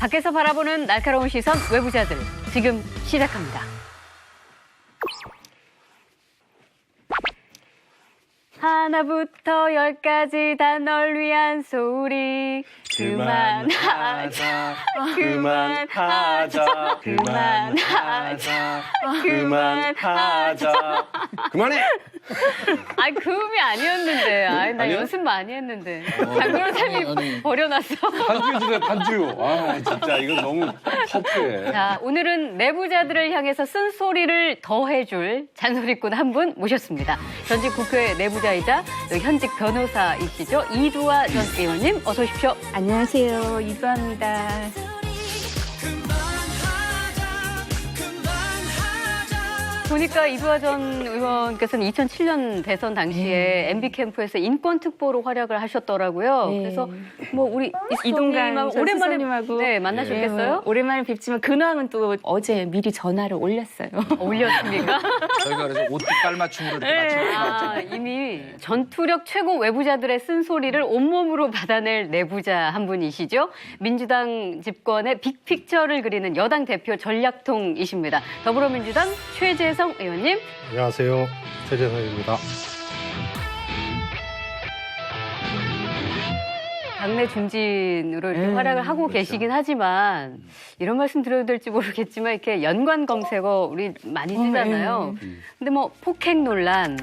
밖에서 바라보는 날카로운 시선 외부자들 지금 시작합니다. 하나부터 열까지 다 널 위한 소리 그만하자 그만하자 그만하자 그만하자 그만해! 아니 그 음이 아니었는데 나 아니요? 연습 많이 했는데 장변호사님이 버려놨어. 반주 주세요, 반주. 아, 진짜 이건 너무 터프해. 자, 오늘은 내부자들을 향해서 쓴소리를 더해줄 잔소리꾼 한 분 모셨습니다. 전직 국회 내부자이자 현직 변호사이시죠. 이두아 전 의원님 어서 오십시오. 안녕하세요. 이두아입니다. 보니까 이두아 전 의원께서는 2007년 대선 당시에 MB 캠프에서 인권 특보로 활약을 하셨더라고요. 네. 그래서 뭐 우리 이동관 전 오랜만에 수석님하고 만나셨겠어요? 오랜만에 뵙지만 근황은 또 어제 미리 전화를 올렸어요. 올렸습니까? 저희가 그래서 옷도 깔맞춤으로 이렇게 맞춰서 이미 전투력 최고 외부자들의 쓴소리를 온몸으로 받아낼 내부자 한 분이시죠. 민주당 집권의 빅픽처를 그리는 여당 대표 전략통이십니다. 더불어민주당 최재성 의원님. 안녕하세요. 최재성입니다. 당내 중진으로 이렇게 활약을 하고 계시긴 하지만 이런 말씀 드려도 될지 모르겠지만 이렇게 연관 검색어 우리 많이 쓰잖아요. 근데 뭐 폭행 논란,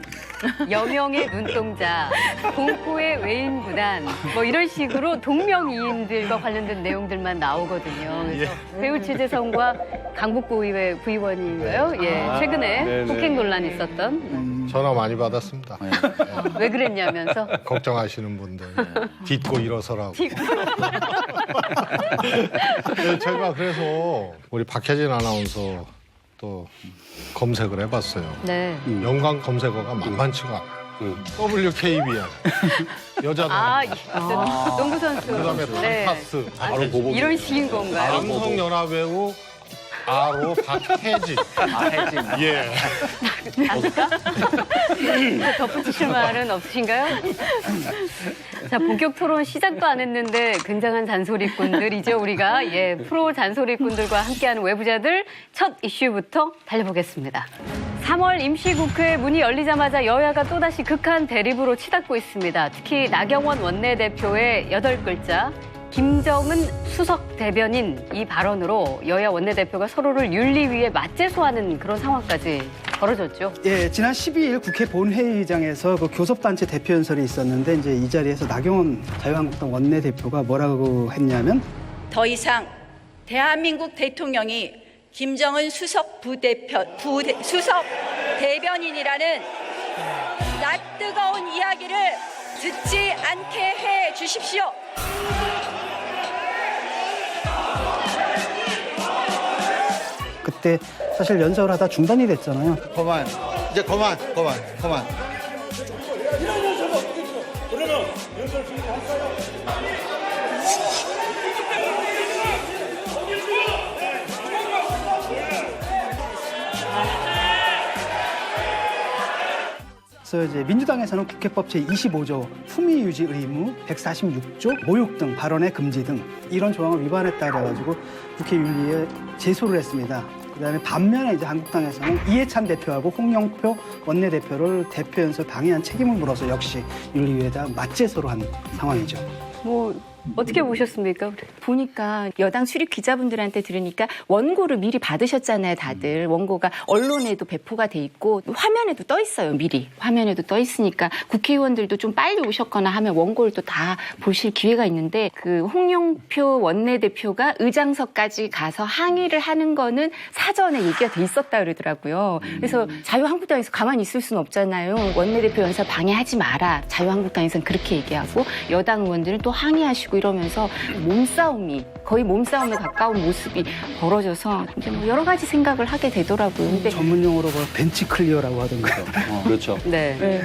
여명의 눈동자, 공포의 외인 구단 뭐 이런 식으로 동명이인들과 관련된 내용들만 나오거든요. 그래서 배우 최재성과 강북구의회 부의원인가요? 예, 최근에 네네. 폭행 논란이 있었던 전화 많이 받았습니다. 왜 그랬냐면서 걱정하시는 분들 딛고 일어서라고. 네, 제가 그래서 우리 박혜진 아나운서 또 검색을 해봤어요. 네. 연관 검색어가 만만치가 않아요. WKBN 여자 농구 선수. 그다음에 네. 판타스 바로 보복. 이런 식인 건가요? 남성연합배우 아로 박혜진. 혜진. 예. 아실까? 덧붙이실 말은 없으신가요? 자, 본격 토론 시작도 안 했는데 굉장한 잔소리꾼들이죠, 우리가. 예, 프로 잔소리꾼들과 함께하는 외부자들 첫 이슈부터 달려보겠습니다. 3월 임시국회 문이 열리자마자 여야가 또다시 극한 대립으로 치닫고 있습니다. 특히 나경원 원내대표의 8글자 김정은 수석 대변인 이 발언으로 여야 원내대표가 서로를 윤리위에 맞제소하는 그런 상황까지 벌어졌죠. 예, 지난 12일 국회 본회의장에서 그 교섭단체 대표 연설이 있었는데 이제 이 자리에서 나경원 자유한국당 원내대표가 뭐라고 했냐면 더 이상 대한민국 대통령이 김정은 수석 수석 대변인이라는 낯뜨거운 이야기를 듣지 않게 해 주십시오. 그때 사실 연설을 하다 중단이 됐잖아요. 그만. 이제 그만. 그래서 이제 민주당에서는 국회법 제25조 품위 유지 의무, 146조 모욕 등 발언의 금지 등 이런 조항을 위반했다 그래가지고 국회 윤리에 제소를 했습니다. 그다음에 반면에 이제 한국당에서는 이해찬 대표하고 홍영표 원내대표를 대표 연설 방해한 책임을 물어서 역시 윤리위에다 맞제소를 한 상황이죠. 뭐 어떻게 보셨습니까? 보니까 여당 출입 기자분들한테 들으니까 원고를 미리 받으셨잖아요, 다들. 원고가 언론에도 배포가 돼 있고 화면에도 떠 있어요, 미리. 화면에도 떠 있으니까 국회의원들도 좀 빨리 오셨거나 하면 원고를 또 다 보실 기회가 있는데 그 홍영표 원내대표가 의장석까지 가서 항의를 하는 거는 사전에 얘기가 돼 있었다 그러더라고요. 그래서 자유한국당에서 가만히 있을 수는 없잖아요. 원내대표 연설 방해하지 마라. 자유한국당에서는 그렇게 얘기하고 여당 의원들은 또 항의하시고 이러면서 거의 몸싸움에 가까운 모습이 벌어져서 이제 뭐 여러 가지 생각을 하게 되더라고요. 근데 전문 용어로 뭐 벤치 클리어라고 하던가요. 그렇죠. 네.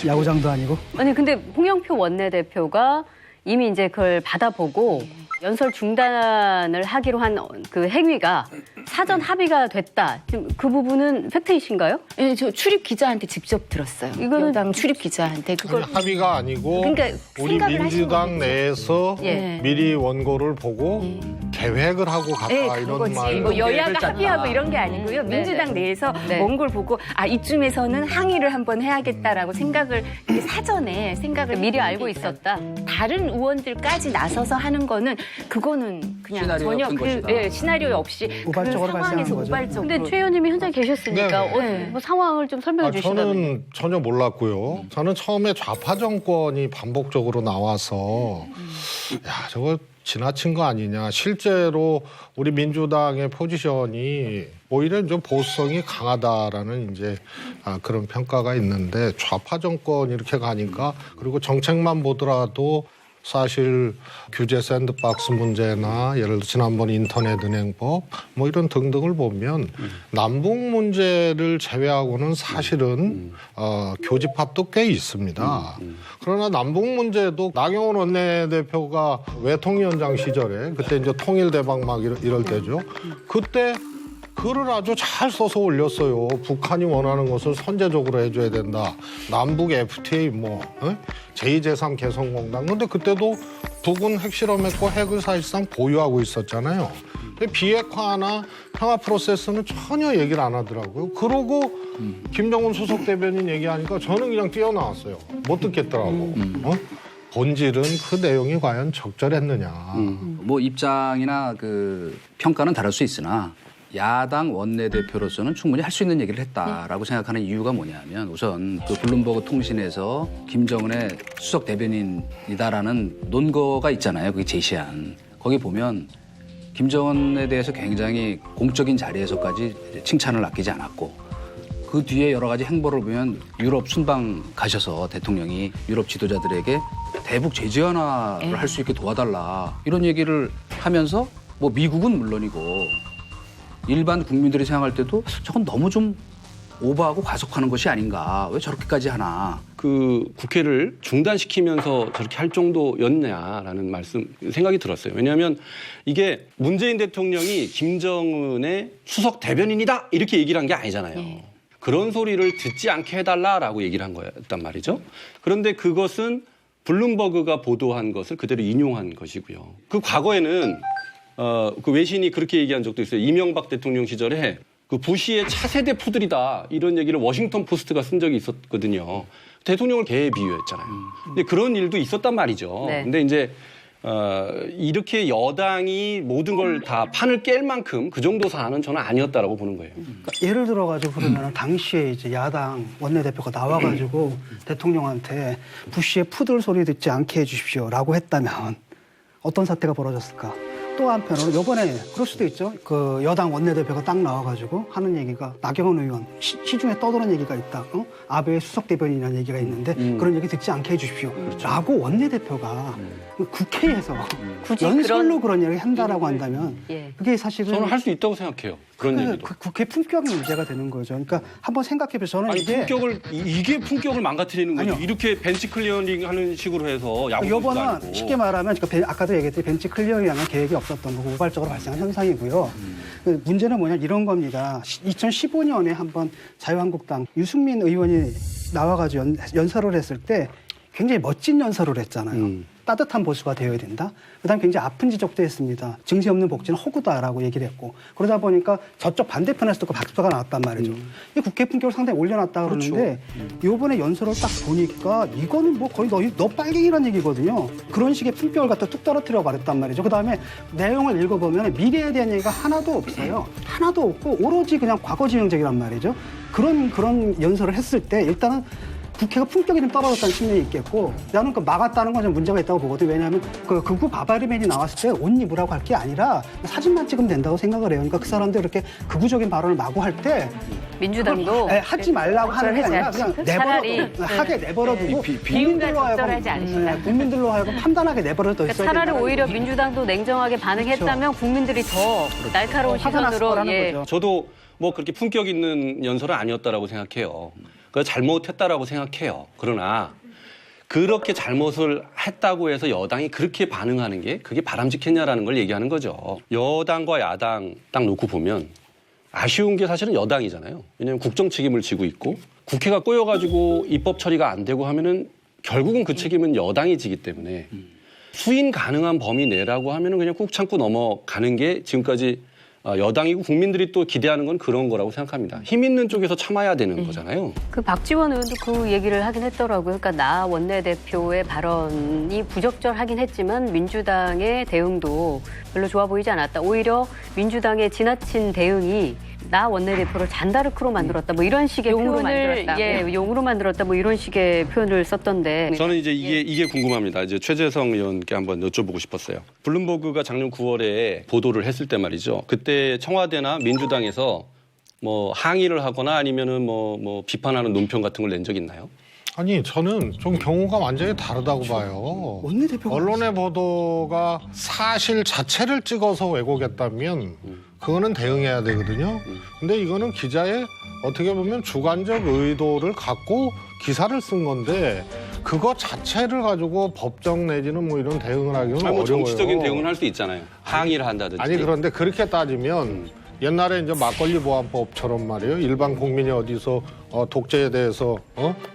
야구장도 아니고. 아니 근데 홍영표 원내대표가 이미 이제 그걸 받아보고 연설 중단을 하기로 한 그 행위가 사전 합의가 됐다. 지금 그 부분은 팩트이신가요? 예, 저 출입 기자한테 직접 들었어요. 이거는- 여당 출입 기자한테 그걸 합의가 아니고 그러니까 우리 생각을 하신 민주당 거겠죠. 내에서 예. 미리 원고를 보고 계획을 하고 갔다 네, 이런 그거지. 말. 뭐 계획을 여야가 짰다. 합의하고 이런 게 아니고요. 네, 민주당 네. 내에서 네. 원고를 보고 이쯤에서는 항의를 한번 해야겠다라고 생각을 이렇게 사전에 생각을 미리 해보는 알고 게 있었다. 다른 의원들까지 나서서 하는 거는 그거는 그냥 시나리오 전혀 없던 것이다. 예, 시나리오 없이 우발적으로 그 상황에서 발생한 거죠. 우발적으로. 근데 최 의원님이 현장에 계셨으니까 네. 뭐 상황을 좀 설명해 주시다면. 저는 전혀 몰랐고요. 저는 처음에 좌파 정권이 반복적으로 나와서 야 저거 지나친 거 아니냐. 실제로 우리 민주당의 포지션이 오히려 좀 보수성이 강하다라는 이제 그런 평가가 있는데 좌파 정권 이렇게 가니까 그리고 정책만 보더라도 사실 규제 샌드박스 문제나 예를 들어 지난번 인터넷 은행법 뭐 이런 등등을 보면 남북 문제를 제외하고는 사실은 교집합도 꽤 있습니다. 그러나 남북 문제도 나경원 원내대표가 외통위원장 시절에 그때 이제 통일대박 막 이럴 때죠. 그때 글을 아주 잘 써서 올렸어요. 북한이 원하는 것을 선제적으로 해줘야 된다. 남북 FTA 제2제3 개성공단. 근데 그때도 북은 핵실험했고 핵을 사실상 보유하고 있었잖아요. 근데 비핵화나 평화 프로세스는 전혀 얘기를 안 하더라고요. 그러고 김정은 수석 대변인 얘기하니까 저는 그냥 뛰어나왔어요. 못 듣겠더라고. 본질은 그 내용이 과연 적절했느냐. 뭐 입장이나 그 평가는 다를 수 있으나 야당 원내대표로서는 충분히 할 수 있는 얘기를 했다라고 생각하는 이유가 뭐냐면 우선 그 블룸버그 통신에서 김정은의 수석 대변인이다라는 논거가 있잖아요. 그게 제시한. 거기 보면 김정은에 대해서 굉장히 공적인 자리에서까지 칭찬을 아끼지 않았고 그 뒤에 여러 가지 행보를 보면 유럽 순방 가셔서 대통령이 유럽 지도자들에게 대북 제재 완화를 할 수 있게 도와달라 이런 얘기를 하면서 뭐 미국은 물론이고 일반 국민들이 생각할 때도 저건 너무 좀 오버하고 과속하는 것이 아닌가. 왜 저렇게까지 하나. 그 국회를 중단시키면서 저렇게 할 정도였냐라는 생각이 들었어요. 왜냐하면 이게 문재인 대통령이 김정은의 수석 대변인이다 이렇게 얘기를 한 게 아니잖아요. 그런 소리를 듣지 않게 해달라라고 얘기를 한 거였단 말이죠. 그런데 그것은 블룸버그가 보도한 것을 그대로 인용한 것이고요. 그 과거에는 그 외신이 그렇게 얘기한 적도 있어요. 이명박 대통령 시절에 그 부시의 차세대 푸들이다 이런 얘기를 워싱턴 포스트가 쓴 적이 있었거든요. 대통령을 개에 비유했잖아요. 근데 그런 일도 있었단 말이죠. 네. 근데 이제 이렇게 여당이 모든 걸 다 판을 깰 만큼 그 정도 사안은 저는 아니었다라고 보는 거예요. 그러니까 예를 들어가지고 그러면 당시에 이제 야당 원내대표가 나와가지고 대통령한테 부시의 푸들 소리 듣지 않게 해주십시오라고 했다면 어떤 사태가 벌어졌을까? 또 한편으로 이번에 그럴 수도 있죠. 그 여당 원내대표가 딱 나와가지고 하는 얘기가 나경원 의원 시중에 떠도는 얘기가 있다. 아베의 수석 대변인이라는 얘기가 있는데 그런 얘기 듣지 않게 해주십시오. 라고 원내대표가 국회에서 굳이 연설로 그런 얘기를 한다라고 한다면 예. 그게 사실은 저는 할 수 있다고 생각해요. 그런 얘기도. 그 국회 품격 문제가 되는 거죠. 그러니까 한번 생각해보세요. 저는 아니 이게 이게 품격을 망가뜨리는 거죠. 아니요. 이렇게 벤치 클리어링 하는 식으로 해서 야구 이번은 쉽게 말하면 아까도 얘기했듯이 벤치 클리어링하는 계획이 없었던 거고 우발적으로 발생한 현상이고요. 그 문제는 뭐냐 이런 겁니다. 2015년에 한번 자유한국당 유승민 의원이 나와가지고 연설을 했을 때 굉장히 멋진 연설을 했잖아요. 따뜻한 보수가 되어야 된다. 그다음 굉장히 아픈 지적도 했습니다. 증세 없는 복지는 허구다라고 얘기를 했고 그러다 보니까 저쪽 반대편에서도 그 박수가 나왔단 말이죠. 이 국회 품격을 상당히 올려놨다 그러는데 이번에 연설을 딱 보니까 이거는 뭐 거의 너 빨갱이란 얘기거든요. 그런 식의 품격을 갖다 뚝 떨어뜨려 버렸단 말이죠. 그다음에 내용을 읽어보면 미래에 대한 얘기가 하나도 없어요. 하나도 없고 오로지 그냥 과거 지향적이란 말이죠. 그런 연설을 했을 때 일단은 국회가 품격이 좀 떨어졌다는 측면이 있겠고 나는 그 막았다는 건 좀 문제가 있다고 보거든요. 왜냐하면 그 극우 바바리맨이 나왔을 때 옷 입으라고 할 게 아니라 사진만 찍으면 된다고 생각을 해요. 그러니까 그 사람들 이렇게 극우적인 발언을 마구 할 때 민주당도 하지 말라고 하는 게 아니라 그냥 차라리 하게 내버려두고 비유가 적절하지 않으시다. 국민들로 하여금 판단하게 내버려둬 있어야 차라리 된다는 오히려 거죠. 민주당도 냉정하게 반응했다면 국민들이 더 날카로운 화가 났을 시선으로 거라는 거죠. 저도 뭐 그렇게 품격 있는 연설은 아니었다라고 생각해요. 그래서 잘못했다라고 생각해요. 그러나 그렇게 잘못을 했다고 해서 여당이 그렇게 반응하는 게 그게 바람직했냐라는 걸 얘기하는 거죠. 여당과 야당 딱 놓고 보면 아쉬운 게 사실은 여당이잖아요. 왜냐하면 국정 책임을 지고 있고 국회가 꼬여가지고 입법 처리가 안 되고 하면은 결국은 그 책임은 여당이 지기 때문에 수인 가능한 범위 내라고 하면은 그냥 꾹 참고 넘어가는 게 지금까지 여당이고 국민들이 또 기대하는 건 그런 거라고 생각합니다. 힘 있는 쪽에서 참아야 되는 거잖아요. 그 박지원 의원도 그 얘기를 하긴 했더라고요. 그러니까 나 원내대표의 발언이 부적절하긴 했지만 민주당의 대응도 별로 좋아 보이지 않았다. 오히려 민주당의 지나친 대응이 나 원내대표를 잔다르크로 만들었다. 뭐 이런 식의 용으로 표현을 만들었다. 예, 용으로 만들었다. 뭐 이런 식의 표현을 썼던데. 저는 이제 이게 궁금합니다. 이제 최재성 의원께 한번 여쭤보고 싶었어요. 블룸버그가 작년 9월에 보도를 했을 때 말이죠. 그때 청와대나 민주당에서 뭐 항의를 하거나 아니면은 뭐 비판하는 논평 같은 걸 낸 적 있나요? 아니 저는 좀 경우가 완전히 다르다고 봐요. 원내대표가 언론의 보도가 사실 자체를 찍어서 왜곡했다면 그거는 대응해야 되거든요. 근데 이거는 기자의 어떻게 보면 주관적 의도를 갖고 기사를 쓴 건데 그거 자체를 가지고 법정 내지는 뭐 이런 대응을 하기는 뭐 어려워요. 정치적인 대응을 할 수 있잖아요. 항의를 한다든지. 아니 그런데 그렇게 따지면 옛날에 이제 막걸리 보안법처럼 말이에요. 일반 국민이 어디서 독재에 대해서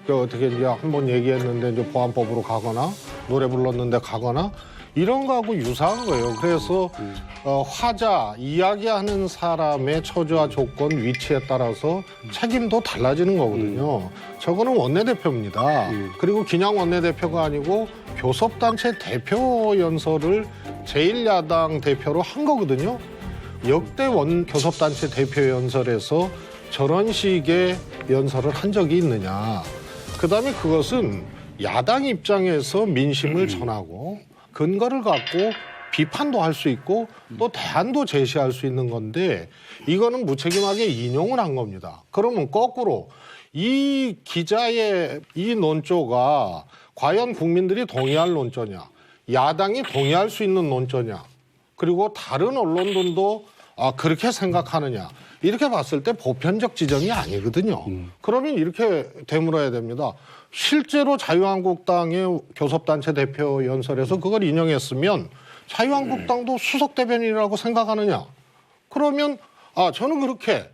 그 어떻게 이제 한번 얘기했는데 이제 보안법으로 가거나 노래 불렀는데 가거나 이런 거하고 유사한 거예요. 그래서 화자 이야기하는 사람의 처지와 조건, 위치에 따라서 책임도 달라지는 거거든요. 저거는 원내대표입니다. 그리고 그냥 원내대표가 아니고 교섭단체 대표 연설을 제1야당 대표로 한 거거든요. 역대 교섭단체 대표 연설에서 저런 식의 연설을 한 적이 있느냐. 그다음에 그것은 야당 입장에서 민심을 전하고 근거를 갖고 비판도 할 수 있고 또 대안도 제시할 수 있는 건데 이거는 무책임하게 인용을 한 겁니다. 그러면 거꾸로 이 기자의 이 논조가 과연 국민들이 동의할 논조냐, 야당이 동의할 수 있는 논조냐, 그리고 다른 언론들도 그렇게 생각하느냐 이렇게 봤을 때 보편적 지정이 아니거든요. 그러면 이렇게 되물어야 됩니다. 실제로 자유한국당의 교섭단체 대표 연설에서 그걸 인용했으면 자유한국당도 수석 대변인이라고 생각하느냐? 그러면 저는 그렇게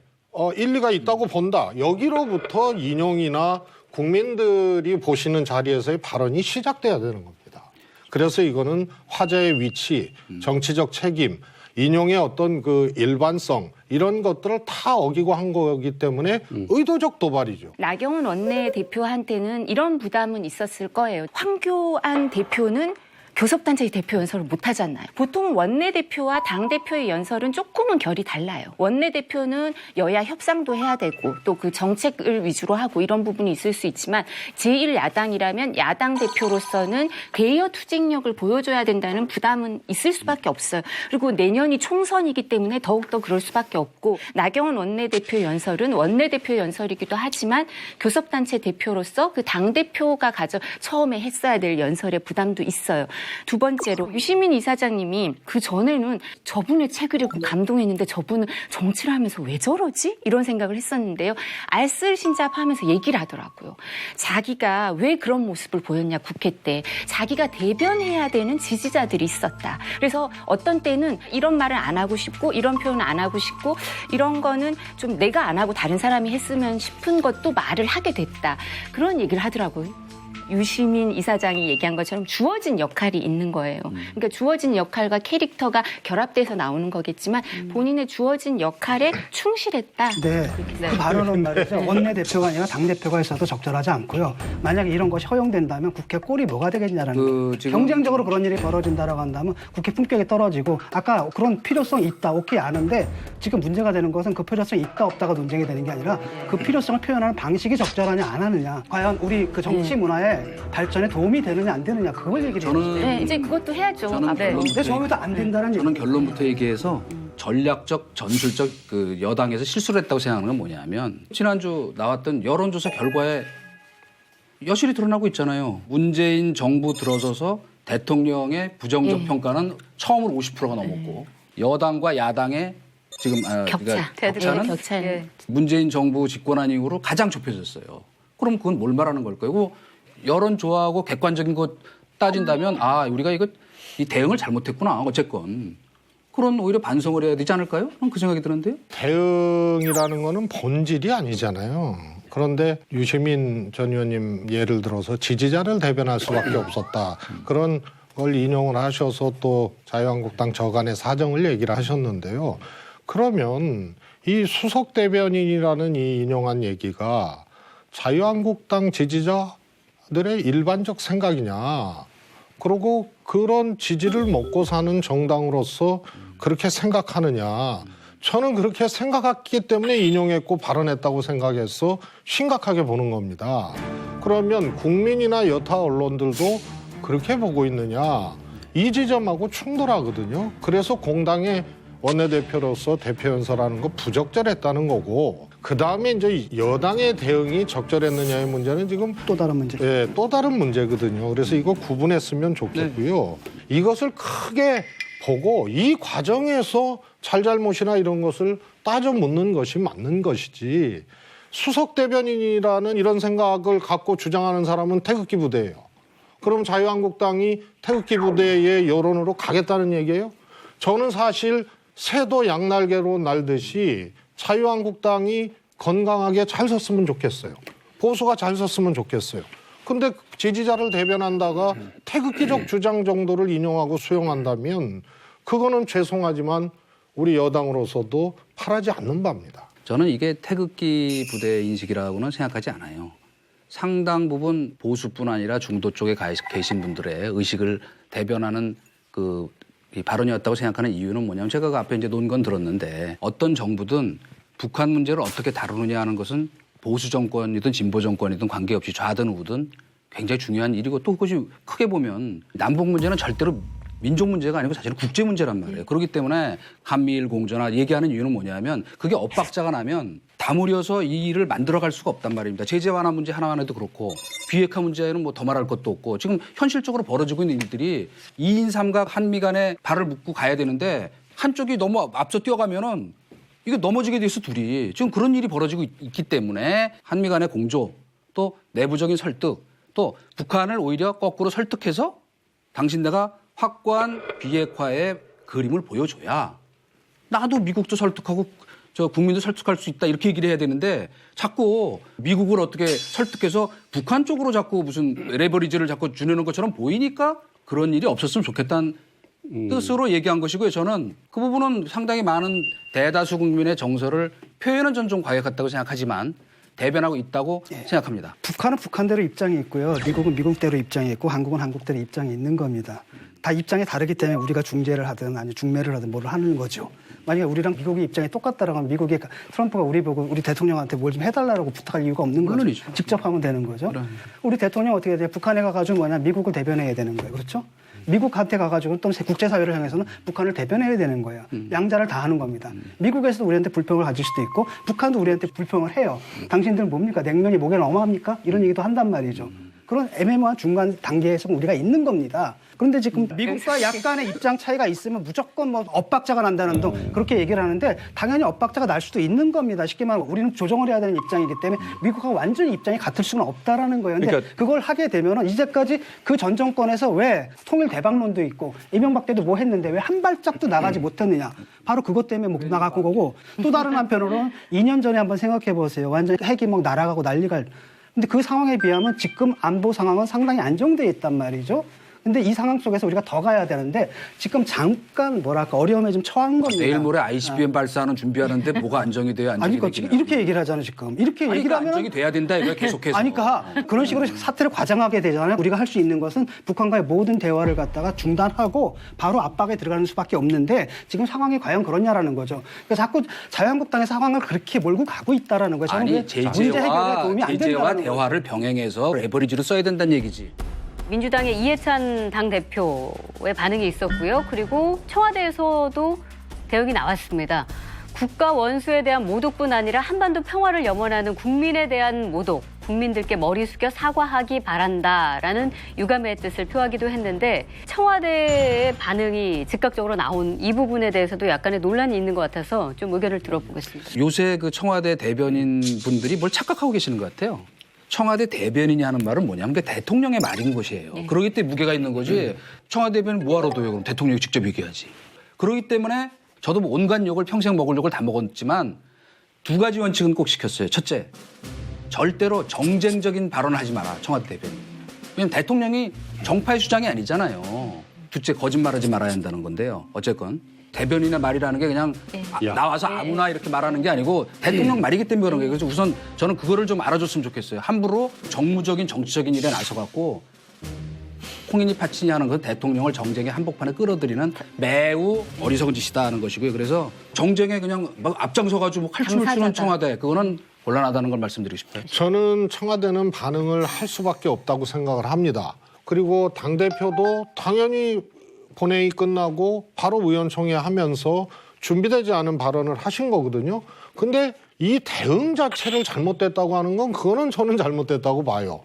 일리가 있다고 본다. 여기로부터 인용이나 국민들이 보시는 자리에서의 발언이 시작돼야 되는 겁니다. 그래서 이거는 화제의 위치, 정치적 책임, 인용의 어떤 그 일반성 이런 것들을 다 어기고 한 거기 때문에 의도적 도발이죠. 나경원 원내대표한테는 이런 부담은 있었을 거예요. 황교안 대표는 교섭단체 대표 연설을 못 하잖아요. 보통 원내대표와 당대표의 연설은 조금은 결이 달라요. 원내대표는 여야 협상도 해야 되고 또 그 정책을 위주로 하고 이런 부분이 있을 수 있지만 제1야당이라면 야당 대표로서는 대여 투쟁력을 보여줘야 된다는 부담은 있을 수밖에 없어요. 그리고 내년이 총선이기 때문에 더욱더 그럴 수밖에 없고 나경원 원내대표 연설은 원내대표 연설이기도 하지만 교섭단체 대표로서 그 당대표가 처음에 했어야 될 연설의 부담도 있어요. 두 번째로 유시민 이사장님이 그 전에는 저분의 책을 읽고 감동했는데 저분은 정치를 하면서 왜 저러지? 이런 생각을 했었는데요. 알쓸신잡하면서 얘기를 하더라고요. 자기가 왜 그런 모습을 보였냐 국회 때. 자기가 대변해야 되는 지지자들이 있었다. 그래서 어떤 때는 이런 말을 안 하고 싶고 이런 표현을 안 하고 싶고 이런 거는 좀 내가 안 하고 다른 사람이 했으면 싶은 것도 말을 하게 됐다. 그런 얘기를 하더라고요. 유시민 이사장이 얘기한 것처럼 주어진 역할이 있는 거예요. 그러니까 주어진 역할과 캐릭터가 결합돼서 나오는 거겠지만 본인의 주어진 역할에 충실했다. 네. 그 발언은 말이죠. 원내대표가 아니라 당대표가 있어도 적절하지 않고요. 만약에 이런 것이 허용된다면 국회 꼴이 뭐가 되겠냐라는 거죠. 경쟁적으로 그런 일이 벌어진다라고 한다면 국회 품격이 떨어지고 아까 그런 필요성이 있다. 오케이 아는데 지금 문제가 되는 것은 그 필요성이 있다 없다가 논쟁이 되는 게 아니라 그 필요성을 표현하는 방식이 적절하냐 안 하느냐. 과연 우리 그 정치 문화에 발전에 도움이 되느냐 안 되느냐 그걸 얘기를 해요. 네, 이제 그것도 해야죠. 근데 저희도 안 된다는 저는 얘기예요. 결론부터 얘기해서 전략적, 전술적 그 여당에서 실수를 했다고 생각하는 건 뭐냐면 지난주 나왔던 여론조사 결과에 여실히 드러나고 있잖아요. 문재인 정부 들어서서 대통령의 부정적 평가는 처음으로 50%가 넘었고 여당과 야당의 지금 격차. 격차는 격차는. 문재인 정부 집권한 이후로 가장 좁혀졌어요. 그럼 그건 뭘 말하는 걸까요? 여론 좋아하고 객관적인 것 따진다면 우리가 이 대응을 잘못했구나 어쨌건 그런 오히려 반성을 해야 되지 않을까요? 그 생각이 드는데요. 대응이라는 거는 본질이 아니잖아요. 그런데 유시민 전 의원님 예를 들어서 지지자를 대변할 수밖에 없었다. 그런 걸 인용을 하셔서 또 자유한국당 저간의 사정을 얘기를 하셨는데요. 그러면 이 수석 대변인이라는 이 인용한 얘기가 자유한국당 지지자들의 일반적 생각이냐. 그리고 그런 지지를 먹고 사는 정당으로서 그렇게 생각하느냐. 저는 그렇게 생각했기 때문에 인용했고 발언했다고 생각해서 심각하게 보는 겁니다. 그러면 국민이나 여타 언론들도 그렇게 보고 있느냐. 이 지점하고 충돌하거든요. 그래서 공당의 원내대표로서 대표 연설하는 거 부적절했다는 거고 그다음에 이제 여당의 대응이 적절했느냐의 문제는 지금 또 다른 문제. 예, 또 다른 문제거든요. 그래서 이거 구분했으면 좋겠고요. 이것을 크게 보고 이 과정에서 잘잘못이나 이런 것을 따져 묻는 것이 맞는 것이지 수석 대변인이라는 이런 생각을 갖고 주장하는 사람은 태극기 부대예요. 그럼 자유한국당이 태극기 부대의 여론으로 가겠다는 얘기예요? 저는 사실 새도 양날개로 날듯이 자유한국당이 건강하게 잘 섰으면 좋겠어요. 보수가 잘 섰으면 좋겠어요. 근데 지지자를 대변한다가 태극기적 주장 정도를 인용하고 수용한다면 그거는 죄송하지만 우리 여당으로서도 바라지 않는 바입니다. 저는 이게 태극기 부대 인식이라고는 생각하지 않아요. 상당 부분 보수뿐 아니라 중도 쪽에 계신 분들의 의식을 대변하는 이 발언이었다고 생각하는 이유는 뭐냐면 제가 그 앞에 이제 논 건 들었는데 어떤 정부든 북한 문제를 어떻게 다루느냐 하는 것은 보수 정권이든 진보 정권이든 관계없이 좌든 우든 굉장히 중요한 일이고 또 그것이 크게 보면 남북 문제는 절대로 민족 문제가 아니고 사실은 국제 문제란 말이에요. 그렇기 때문에 한미일 공조나 얘기하는 이유는 뭐냐면 그게 엇박자가 나면 다무려서 이 일을 만들어갈 수가 없단 말입니다. 제재 완화 문제 하나만 해도 그렇고 비핵화 문제는 뭐 더 말할 것도 없고 지금 현실적으로 벌어지고 있는 일들이 2인 3각 한미 간에 발을 묶고 가야 되는데 한쪽이 너무 앞서 뛰어가면은 이게 넘어지게 돼서 둘이 지금 그런 일이 벌어지고 있기 때문에 한미 간의 공조 또 내부적인 설득 또 북한을 오히려 거꾸로 설득해서 당신네가 확고한 비핵화의 그림을 보여줘야 나도 미국도 설득하고 저 국민도 설득할 수 있다 이렇게 얘기를 해야 되는데 자꾸 미국을 어떻게 설득해서 북한 쪽으로 자꾸 무슨 레버리지를 자꾸 주는 것처럼 보이니까 그런 일이 없었으면 좋겠다는 뜻으로 얘기한 것이고요. 저는 그 부분은 상당히 많은 대다수 국민의 정서를 표현은 전 좀 과격했다고 생각하지만 대변하고 있다고 생각합니다. 북한은 북한대로 입장이 있고요. 미국은 미국대로 입장이 있고 한국은 한국대로 입장이 있는 겁니다. 다 입장이 다르기 때문에 우리가 중재를 하든 아니 중매를 하든 뭐를 하는 거죠. 만약에 우리랑 미국의 입장이 똑같다라면 미국의 트럼프가 우리 보고 우리 대통령한테 뭘 좀 해달라고 부탁할 이유가 없는 거죠. 물론이죠. 직접 하면 되는 거죠. 우리 대통령 어떻게 해야 돼요? 북한에 가가지고 뭐냐 미국을 대변해야 되는 거예요. 그렇죠? 미국한테 가가지고 또 국제사회를 향해서는 북한을 대변해야 되는 거예요. 양자를 다 하는 겁니다. 미국에서도 우리한테 불평을 가질 수도 있고 북한도 우리한테 불평을 해요. 당신들은 뭡니까? 냉면이 목에 넘어갑니까? 이런 얘기도 한단 말이죠. 그런 애매모호한 중간 단계에서 우리가 있는 겁니다. 그런데 지금 미국과 약간의 입장 차이가 있으면 무조건 뭐 엇박자가 난다는 등 그렇게 얘기를 하는데 당연히 엇박자가 날 수도 있는 겁니다. 쉽게 말하면 우리는 조정을 해야 되는 입장이기 때문에 미국하고 완전히 입장이 같을 수는 없다라는 거예요. 근데 그러니까 그걸 하게 되면은 이제까지 그 전 정권에서 왜 통일 대박론도 있고 이명박 때도 뭐 했는데 왜 한 발짝도 나가지 못했느냐. 바로 그것 때문에 못 나간 거고 또 다른 한편으로는 2년 전에 한번 생각해 보세요. 완전히 핵이 막 날아가고 난리가. 근데 그 상황에 비하면 지금 안보 상황은 상당히 안정돼 있단 말이죠. 근데 이 상황 속에서 우리가 더 가야 되는데 지금 잠깐 뭐랄까 어려움에 좀 처한 겁니다. 내일 모레 ICBM 발사하는 준비하는데 뭐가 안정이 돼야 안정이 아니, 되긴 이렇게 얘기를 하잖아요, 지금. 이렇게 아니, 얘기를 하면. 안정이 돼야 된다, 이거 계속해서. 아니, 그러니까 그런 식으로 사태를 과장하게 되잖아요. 우리가 할 수 있는 것은 북한과의 모든 대화를 갖다가 중단하고 바로 압박에 들어가는 수밖에 없는데 지금 상황이 과연 그렇냐라는 거죠. 그러니까 자꾸 자유한국당의 상황을 그렇게 몰고 가고 있다라는 거죠. 아니, 문제 해결에 도움이 안 제재와 된다는 대화를 병행해서 레버리지를 써야 된다는 얘기지. 민주당의 이해찬 당대표의 반응이 있었고요. 그리고 청와대에서도 대응이 나왔습니다. 국가 원수에 대한 모독뿐 아니라 한반도 평화를 염원하는 국민에 대한 모독, 국민들께 머리 숙여 사과하기 바란다라는 유감의 뜻을 표하기도 했는데 청와대의 반응이 즉각적으로 나온 이 부분에 대해서도 약간의 논란이 있는 것 같아서 좀 의견을 들어보겠습니다. 요새 그 청와대 대변인 분들이 뭘 착각하고 계시는 것 같아요. 청와대 대변인이 하는 말은 뭐냐면 그게 대통령의 말인 것이에요. 그러기 때문에 무게가 있는 거지. 청와대 대변인 뭐하러 둬요? 그럼 대통령이 직접 얘기하지. 그러기 때문에 저도 뭐 온갖 욕을 평생 먹을 욕을 다 먹었지만 두 가지 원칙은 꼭 지켰어요. 첫째, 절대로 정쟁적인 발언을 하지 마라. 청와대 대변인. 왜냐면 대통령이 정파의 수장이 아니잖아요. 둘째, 거짓말하지 말아야 한다는 건데요. 어쨌건 대변인의 말이라는 게 그냥 나와서 아무나 이렇게 말하는 게 아니고 대통령 말이기 때문에 그런 거예요. 그래서 우선 저는 그거를 좀 알아줬으면 좋겠어요. 함부로 정무적인 정치적인 일에 나서갖고 콩이니 파치니 하는 건 대통령을 정쟁의 한복판에 끌어들이는 매우 어리석은 짓이다 하는 것이고요. 그래서 정쟁에 그냥 막 앞장서가지고 칼춤을 추는 청와대, 그거는 곤란하다는 걸 말씀드리고 싶어요. 저는 청와대는 반응을 할 수밖에 없다고 생각을 합니다. 그리고 당대표도 당연히 본회의 끝나고 바로 의원총회 하면서 준비되지 않은 발언을 하신 거거든요. 근데 이 대응 자체를 잘못됐다고 하는 건 그거는 저는 잘못됐다고 봐요.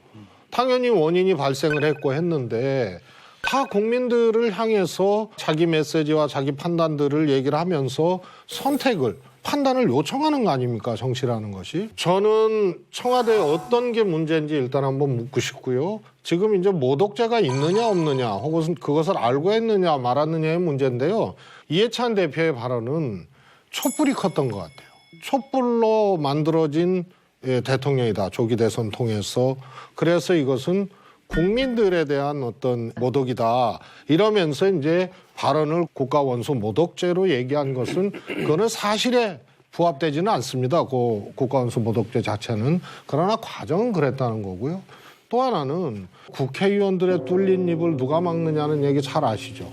당연히 원인이 발생을 했고 했는데 다 국민들을 향해서 자기 메시지와 자기 판단들을 얘기를 하면서 선택을 판단을 요청하는 거 아닙니까? 정치라는 것이. 저는 청와대에 어떤 게 문제인지 일단 한번 묻고 싶고요. 지금 이제 모독죄가 있느냐 없느냐 혹은 그것을 알고 했느냐 말았느냐의 문제인데요. 이해찬 대표의 발언은 촛불이 컸던 것 같아요. 촛불로 만들어진 대통령이다. 조기 대선 통해서. 그래서 이것은 국민들에 대한 어떤 모독이다. 이러면서 이제 발언을 국가원수 모독죄로 얘기한 것은 그거는 사실에 부합되지는 않습니다. 그 국가원수 모독죄 자체는. 그러나 과정은 그랬다는 거고요. 또 하나는 국회의원들의 뚫린 입을 누가 막느냐는 얘기 잘 아시죠.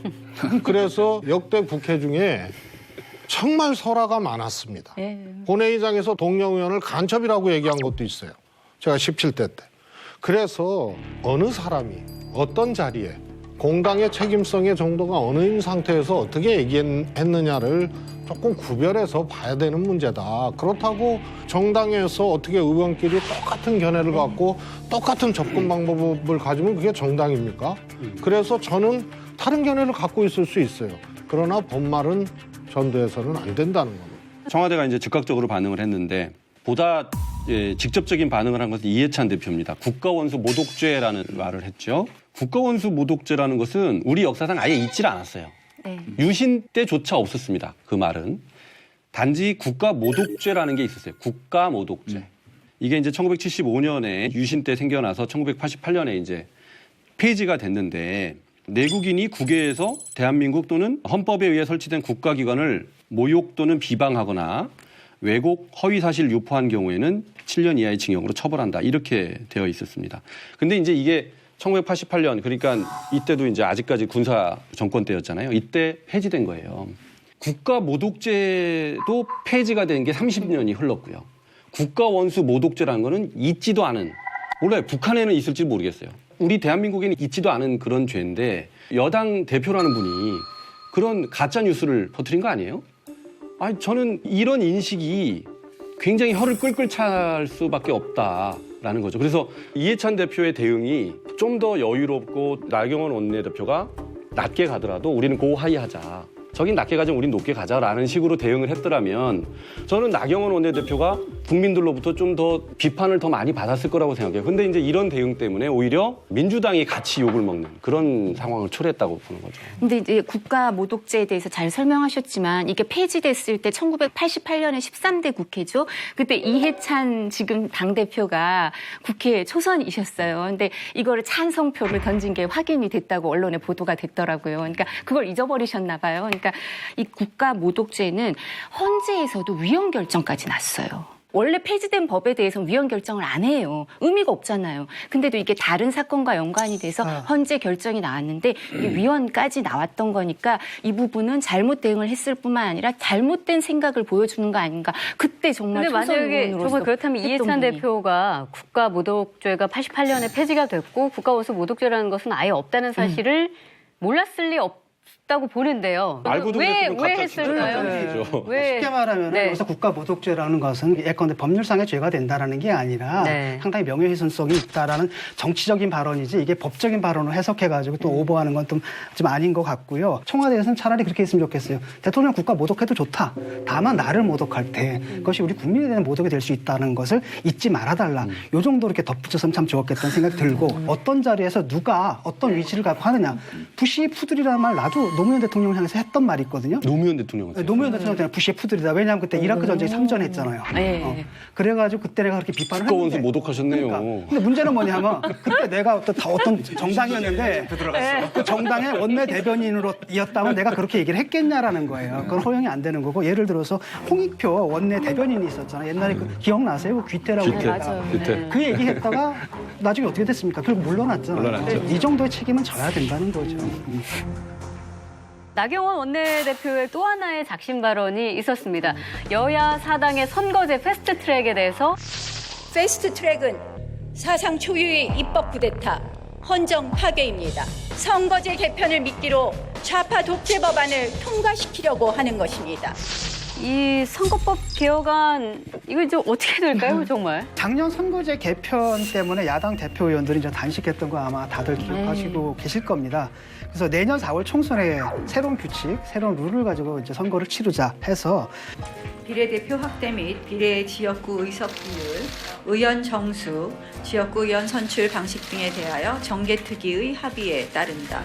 그래서 역대 국회 중에 정말 설화가 많았습니다. 본회의장에서 동료 의원을 간첩이라고 얘기한 것도 있어요. 제가 17대 때. 그래서 어느 사람이 어떤 자리에 공당의 책임성의 정도가 어느 상태에서 어떻게 얘기했느냐를 조금 구별해서 봐야 되는 문제다. 그렇다고 정당에서 어떻게 의원끼리 똑같은 견해를 갖고 똑같은 접근 방법을 가지면 그게 정당입니까? 그래서 저는 다른 견해를 갖고 있을 수 있어요. 그러나 본말은 전도해서는 안 된다는 겁니다. 청와대가 이제 즉각적으로 반응을 했는데 보다 직접적인 반응을 한 것은 이해찬 대표입니다. 국가원수 모독죄라는 말을 했죠. 국가원수 모독죄라는 것은 우리 역사상 아예 있질 않았어요. 유신 때조차 없었습니다. 그 말은. 단지 국가모독죄라는 게 있었어요. 국가모독죄. 이게 이제 1975년에 유신 때 생겨나서 1988년에 이제 폐지가 됐는데 내국인이 국외에서 대한민국 또는 헌법에 의해 설치된 국가기관을 모욕 또는 비방하거나 왜곡, 허위사실 유포한 경우에는 7년 이하의 징역으로 처벌한다. 이렇게 되어 있었습니다. 근데 이제 이게 1988년, 그러니까 이때도 이제 아직까지 군사 정권 때였잖아요. 이때 폐지된 거예요. 국가모독죄도 폐지가 된 게 30년이 흘렀고요. 국가원수 모독죄라는 거는 있지도 않은, 몰라요. 북한에는 있을지 모르겠어요. 우리 대한민국에는 있지도 않은 그런 죄인데 여당 대표라는 분이 그런 가짜 뉴스를 퍼뜨린 거 아니에요? 아니, 저는 이런 인식이 굉장히 혀를 끌끌 찰 수밖에 없다라는 거죠. 그래서 이해찬 대표의 대응이 좀 더 여유롭고 나경원 원내대표가 낮게 가더라도 우리는 고하이하자. 저긴 낮게 가자면 우린 높게 가자라는 식으로 대응을 했더라면 저는 나경원 원내대표가 국민들로부터 좀 더 비판을 더 많이 받았을 거라고 생각해요. 근데 이제 이런 대응 때문에 오히려 민주당이 같이 욕을 먹는 그런 상황을 초래했다고 보는 거죠. 근데 이제 국가 모독죄에 대해서 잘 설명하셨지만 이게 폐지됐을 때 1988년에 13대 국회죠. 그때 이해찬 지금 당대표가 국회 초선이셨어요. 근데 이거를 찬성표를 던진 게 확인이 됐다고 언론에 보도가 됐더라고요. 그러니까 그걸 잊어버리셨나 봐요. 그러니까 이 국가 모독죄는 헌재에서도 위헌 결정까지 났어요. 원래 폐지된 법에 대해서는 위헌 결정을 안 해요. 의미가 없잖아요. 근데도 이게 다른 사건과 연관이 돼서 헌재 결정이 나왔는데 이게 위헌까지 나왔던 거니까 이 부분은 잘못 대응을 했을 뿐만 아니라 잘못된 생각을 보여주는 거 아닌가. 그때 정말 근데 만약에 정말 그렇다면 이해찬 대표가 국가 모독죄가 88년에 폐지가 됐고 국가원수 모독죄라는 것은 아예 없다는 사실을 몰랐을 리 있다고 보는데요. 알고도 왜 그랬으면 갖다 했을까요? 주죠. 왜? 쉽게 말하면 네. 여기서 국가모독죄라는 것은 예컨대 법률상의 죄가 된다라는 게 아니라 네. 상당히 명예훼손성이 있다라는 정치적인 발언이지 이게 법적인 발언을 해석해가지고 또 오버하는 건 좀 아닌 것 같고요. 청와대에서는 차라리 그렇게 했으면 좋겠어요. 대통령 국가 모독해도 좋다. 다만 나를 모독할 때 그것이 우리 국민에 대한 모독이 될 수 있다는 것을 잊지 말아달라. 요 정도 이렇게 덧붙였으면 참 좋았겠다는 생각이 들고 어떤 자리에서 누가 어떤 위치를 갖고 하느냐. 부시의 푸들이라는 말 나도 노무현 대통령을 향해서 했던 말이 있거든요. 노무현 대통령한테. 노무현 대통령한테는 부시의 푸들이다. 왜냐하면 그때 이라크 전쟁이 참전했잖아요. 네. 그래가지고 그때 내가 그렇게 비판을 국가원수 했는데 모독하셨네요. 그러니까. 근데 문제는 뭐냐면 그때 내가 어떤 정당이었는데 그 정당의 원내 대변인으로였다면 내가 그렇게 얘기를 했겠냐라는 거예요. 그건 허용이 안 되는 거고 예를 들어서 홍익표 원내 대변인이 있었잖아요. 옛날에 그 기억나세요? 그 귀태라고 귀태. 했다가. 귀태. 그 얘기했다가 나중에 어떻게 됐습니까? 결국 물러났잖아요. 물러났죠. 이 정도의 책임은 져야 된다는 거죠. 나경원 원내대표의 또 하나의 작심 발언이 있었습니다. 여야 사당의 선거제 패스트트랙에 대해서 패스트 트랙은 사상 초유의 입법 쿠데타, 헌정 파괴입니다. 선거제 개편을 미끼로 좌파 독재 법안을 통과시키려고 하는 것입니다. 이 선거법 개혁안 이거 좀 어떻게 될까요, 정말? 작년 선거제 개편 때문에 야당 대표 의원들이 이제 단식했던 거 아마 다들 기억하시고 계실 겁니다. 그래서 내년 4월 총선에 새로운 규칙, 새로운 룰을 가지고 이제 선거를 치르자 해서 비례대표 확대 및 비례 지역구 의석 비율, 의원 정수, 지역구 의원 선출 방식 등에 대하여 정개특위의 합의에 따른다.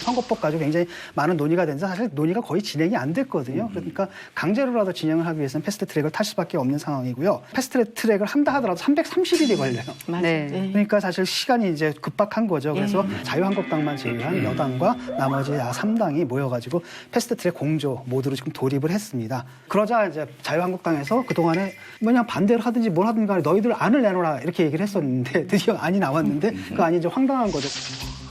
선거법 가지고 굉장히 많은 논의가 되는데 사실 논의가 거의 진행이 안 됐거든요. 그러니까 강제로라도 진행을 하기 위해서는 패스트트랙을 탈 수밖에 없는 상황이고요. 패스트트랙을 한다 하더라도 330일이 걸려요. 네. 그러니까 사실 시간이 이제 급박한 거죠. 그래서 자유한국당만 제외한 여당과 나머지 3당이 모여가지고 패스트트랙 공조 모드로 지금 돌입을 했습니다. 그러자 이제 자유한국당에서 그동안에 뭐냐 반대를 하든지 뭘 하든지 간에 너희들 안을 내놓으라 이렇게 얘기를 했었는데 드디어 안이 나왔는데 그 안이 이제 황당한 거죠.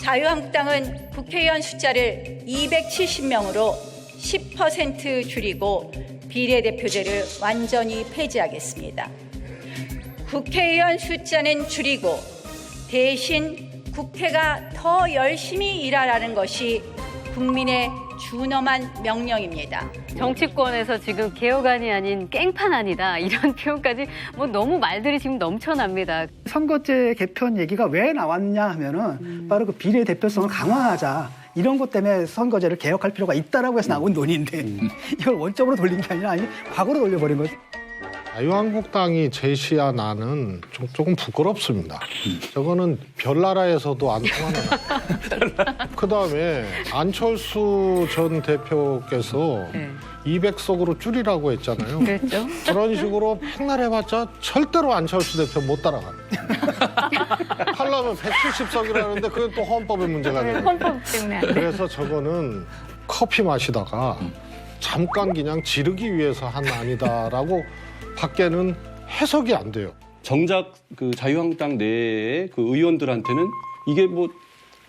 자유한국당은 국회의원 숫자를 270명으로 10% 줄이고 비례대표제를 완전히 폐지하겠습니다. 국회의원 숫자는 줄이고 대신 국회가 더 열심히 일하라는 것이 국민의 준엄한 명령입니다. 정치권에서 지금 개혁안이 아닌 깽판안이다 이런 표현까지 뭐 너무 말들이 지금 넘쳐납니다. 선거제 개편 얘기가 왜 나왔냐 하면은 바로 그 비례대표성을 강화하자. 이런 것 때문에 선거제를 개혁할 필요가 있다라고 해서 나온 논의인데 이걸 원점으로 돌린 게 아니라 아니 과거로 돌려버린 거죠. 자유한국당이 제시한 안은 조금 부끄럽습니다. 저거는 별나라에서도 안 통하는 안. 그다음에 안철수 전 대표께서 200석으로 줄이라고 했잖아요. 그랬죠? 그런 식으로 백날 해봤자 절대로 안철수 대표 못 따라갑니다. 하려면 170석이라는데 그건 또 헌법의 문제가 되는 거예요. 헌법 때문에 안 돼. 그래서 저거는 커피 마시다가 잠깐 그냥 지르기 위해서 한 안이다라고 밖에는 해석이 안 돼요. 정작 그 자유한국당 내의 그 의원들한테는 이게 뭐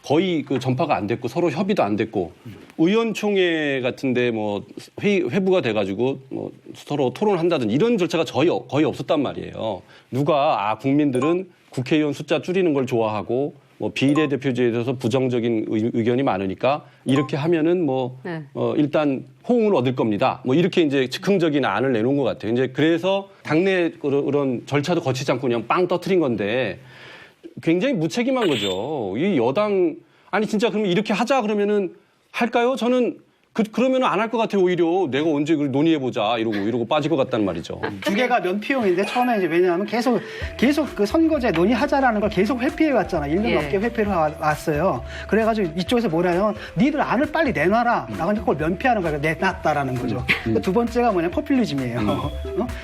거의 그 전파가 안 됐고 서로 협의도 안 됐고 의원총회 같은데 뭐 회부가 돼가지고 뭐 서로 토론한다든지 이런 절차가 거의 없었단 말이에요. 누가 국민들은 국회의원 숫자 줄이는 걸 좋아하고 뭐 비례대표제에 대해서 부정적인 의견이 많으니까 이렇게 하면은 뭐 네. 일단 호응을 얻을 겁니다. 뭐 이렇게 이제 즉흥적인 안을 내놓은 것 같아요. 이제 그래서 당내 그런 절차도 거치지 않고 그냥 빵 터트린 건데 굉장히 무책임한 거죠. 이 여당 아니 진짜 그러면 이렇게 하자 그러면은 할까요? 저는 그러면 안 할 것 같아요. 오히려 내가 언제 그걸 논의해보자 이러고 빠질 것 같다는 말이죠. 두 개가 면피용인데 처음에 이제 왜냐하면 계속 그 선거제 논의하자라는 걸 계속 회피해 왔잖아. 1년 예. 넘게 회피를 왔어요. 그래가지고 이쪽에서 뭐냐면 니들 안을 빨리 내놔라. 라고 그걸 면피하는 거예요. 내놨다라는 거죠. 두 번째가 뭐냐 포퓰리즘이에요.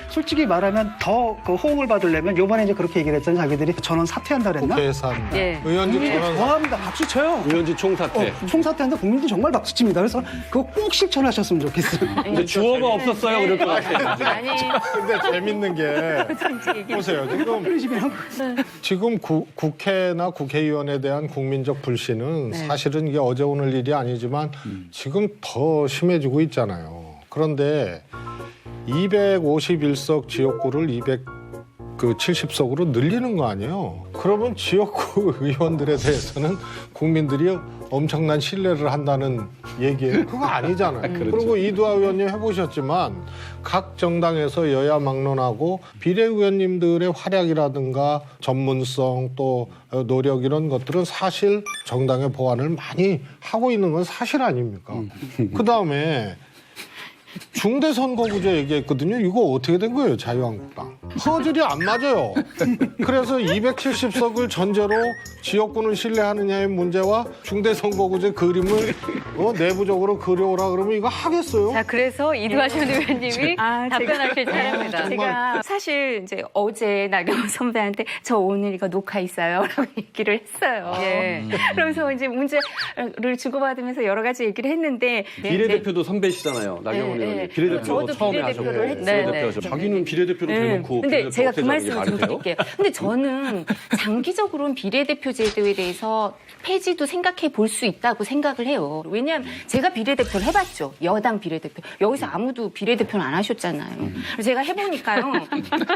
솔직히 말하면 더 그 호응을 받으려면 요번에 이제 그렇게 얘기를 했잖아요. 자기들이 전원 사퇴한다 그랬나? 국회에서 한다. 예. 의원직 국민들이 전원 좋아합니다. 박수 쳐요. 의원직 총사퇴. 총사퇴하는데 국민들이 정말 박수 칩니다. 그래서 그거 꼭 실천하셨으면 좋겠어요. 근데 주어가 없었어요. 그럴 것 같아요. 아니 근데 재밌는 게 보세요. 지금 국회나 국회의원에 대한 국민적 불신은 사실은 이게 어제 오늘 일이 아니지만 지금 더 심해지고 있잖아요. 그런데 251석 지역구를 그 70석으로 늘리는 거 아니에요? 그러면 지역구 의원들에 대해서는 국민들이 엄청난 신뢰를 한다는 얘기예요. 그거 아니잖아요. 그렇죠. 그리고 이두하 의원님 해보셨지만 각 정당에서 여야 막론하고 비례의원님들의 활약이라든가 전문성 또 노력 이런 것들은 사실 정당의 보완을 많이 하고 있는 건 사실 아닙니까? 그다음에 중대선거구제 얘기했거든요. 이거 어떻게 된 거예요, 자유한국당? 퍼즐이 안 맞아요. 그래서 270석을 전제로 지역구는 신뢰하느냐의 문제와 중대선거구제 그림을 내부적으로 그려오라 그러면 이거 하겠어요? 자, 그래서 이두하 전 의원님이 답변하실 차례입니다. 제가 사실 이제 어제 나경원 선배한테 저 오늘 이거 녹화 있어요라고 얘기를 했어요. 예. 그러면서 이제 문제를 주고받으면서 여러 가지 얘기를 했는데 비례대표도 선배시잖아요. 나경원 의원이. 비례대표 저도 처음에 비례대표를 하셨고. 했죠. 비례대표 자기는 비례대표를 대놓고 근데 비례대표 제가 그 없애자는 게 말씀을 말이 좀 돼요? 드릴게요. 근데 저는 장기적으로는 비례대표 제도에 대해서 폐지도 생각해 볼 수 있다고 생각을 해요. 왜냐하면 제가 비례대표를 해봤죠. 여당 비례대표. 여기서 아무도 비례대표는 안 하셨잖아요. 그래서 제가 해보니까요.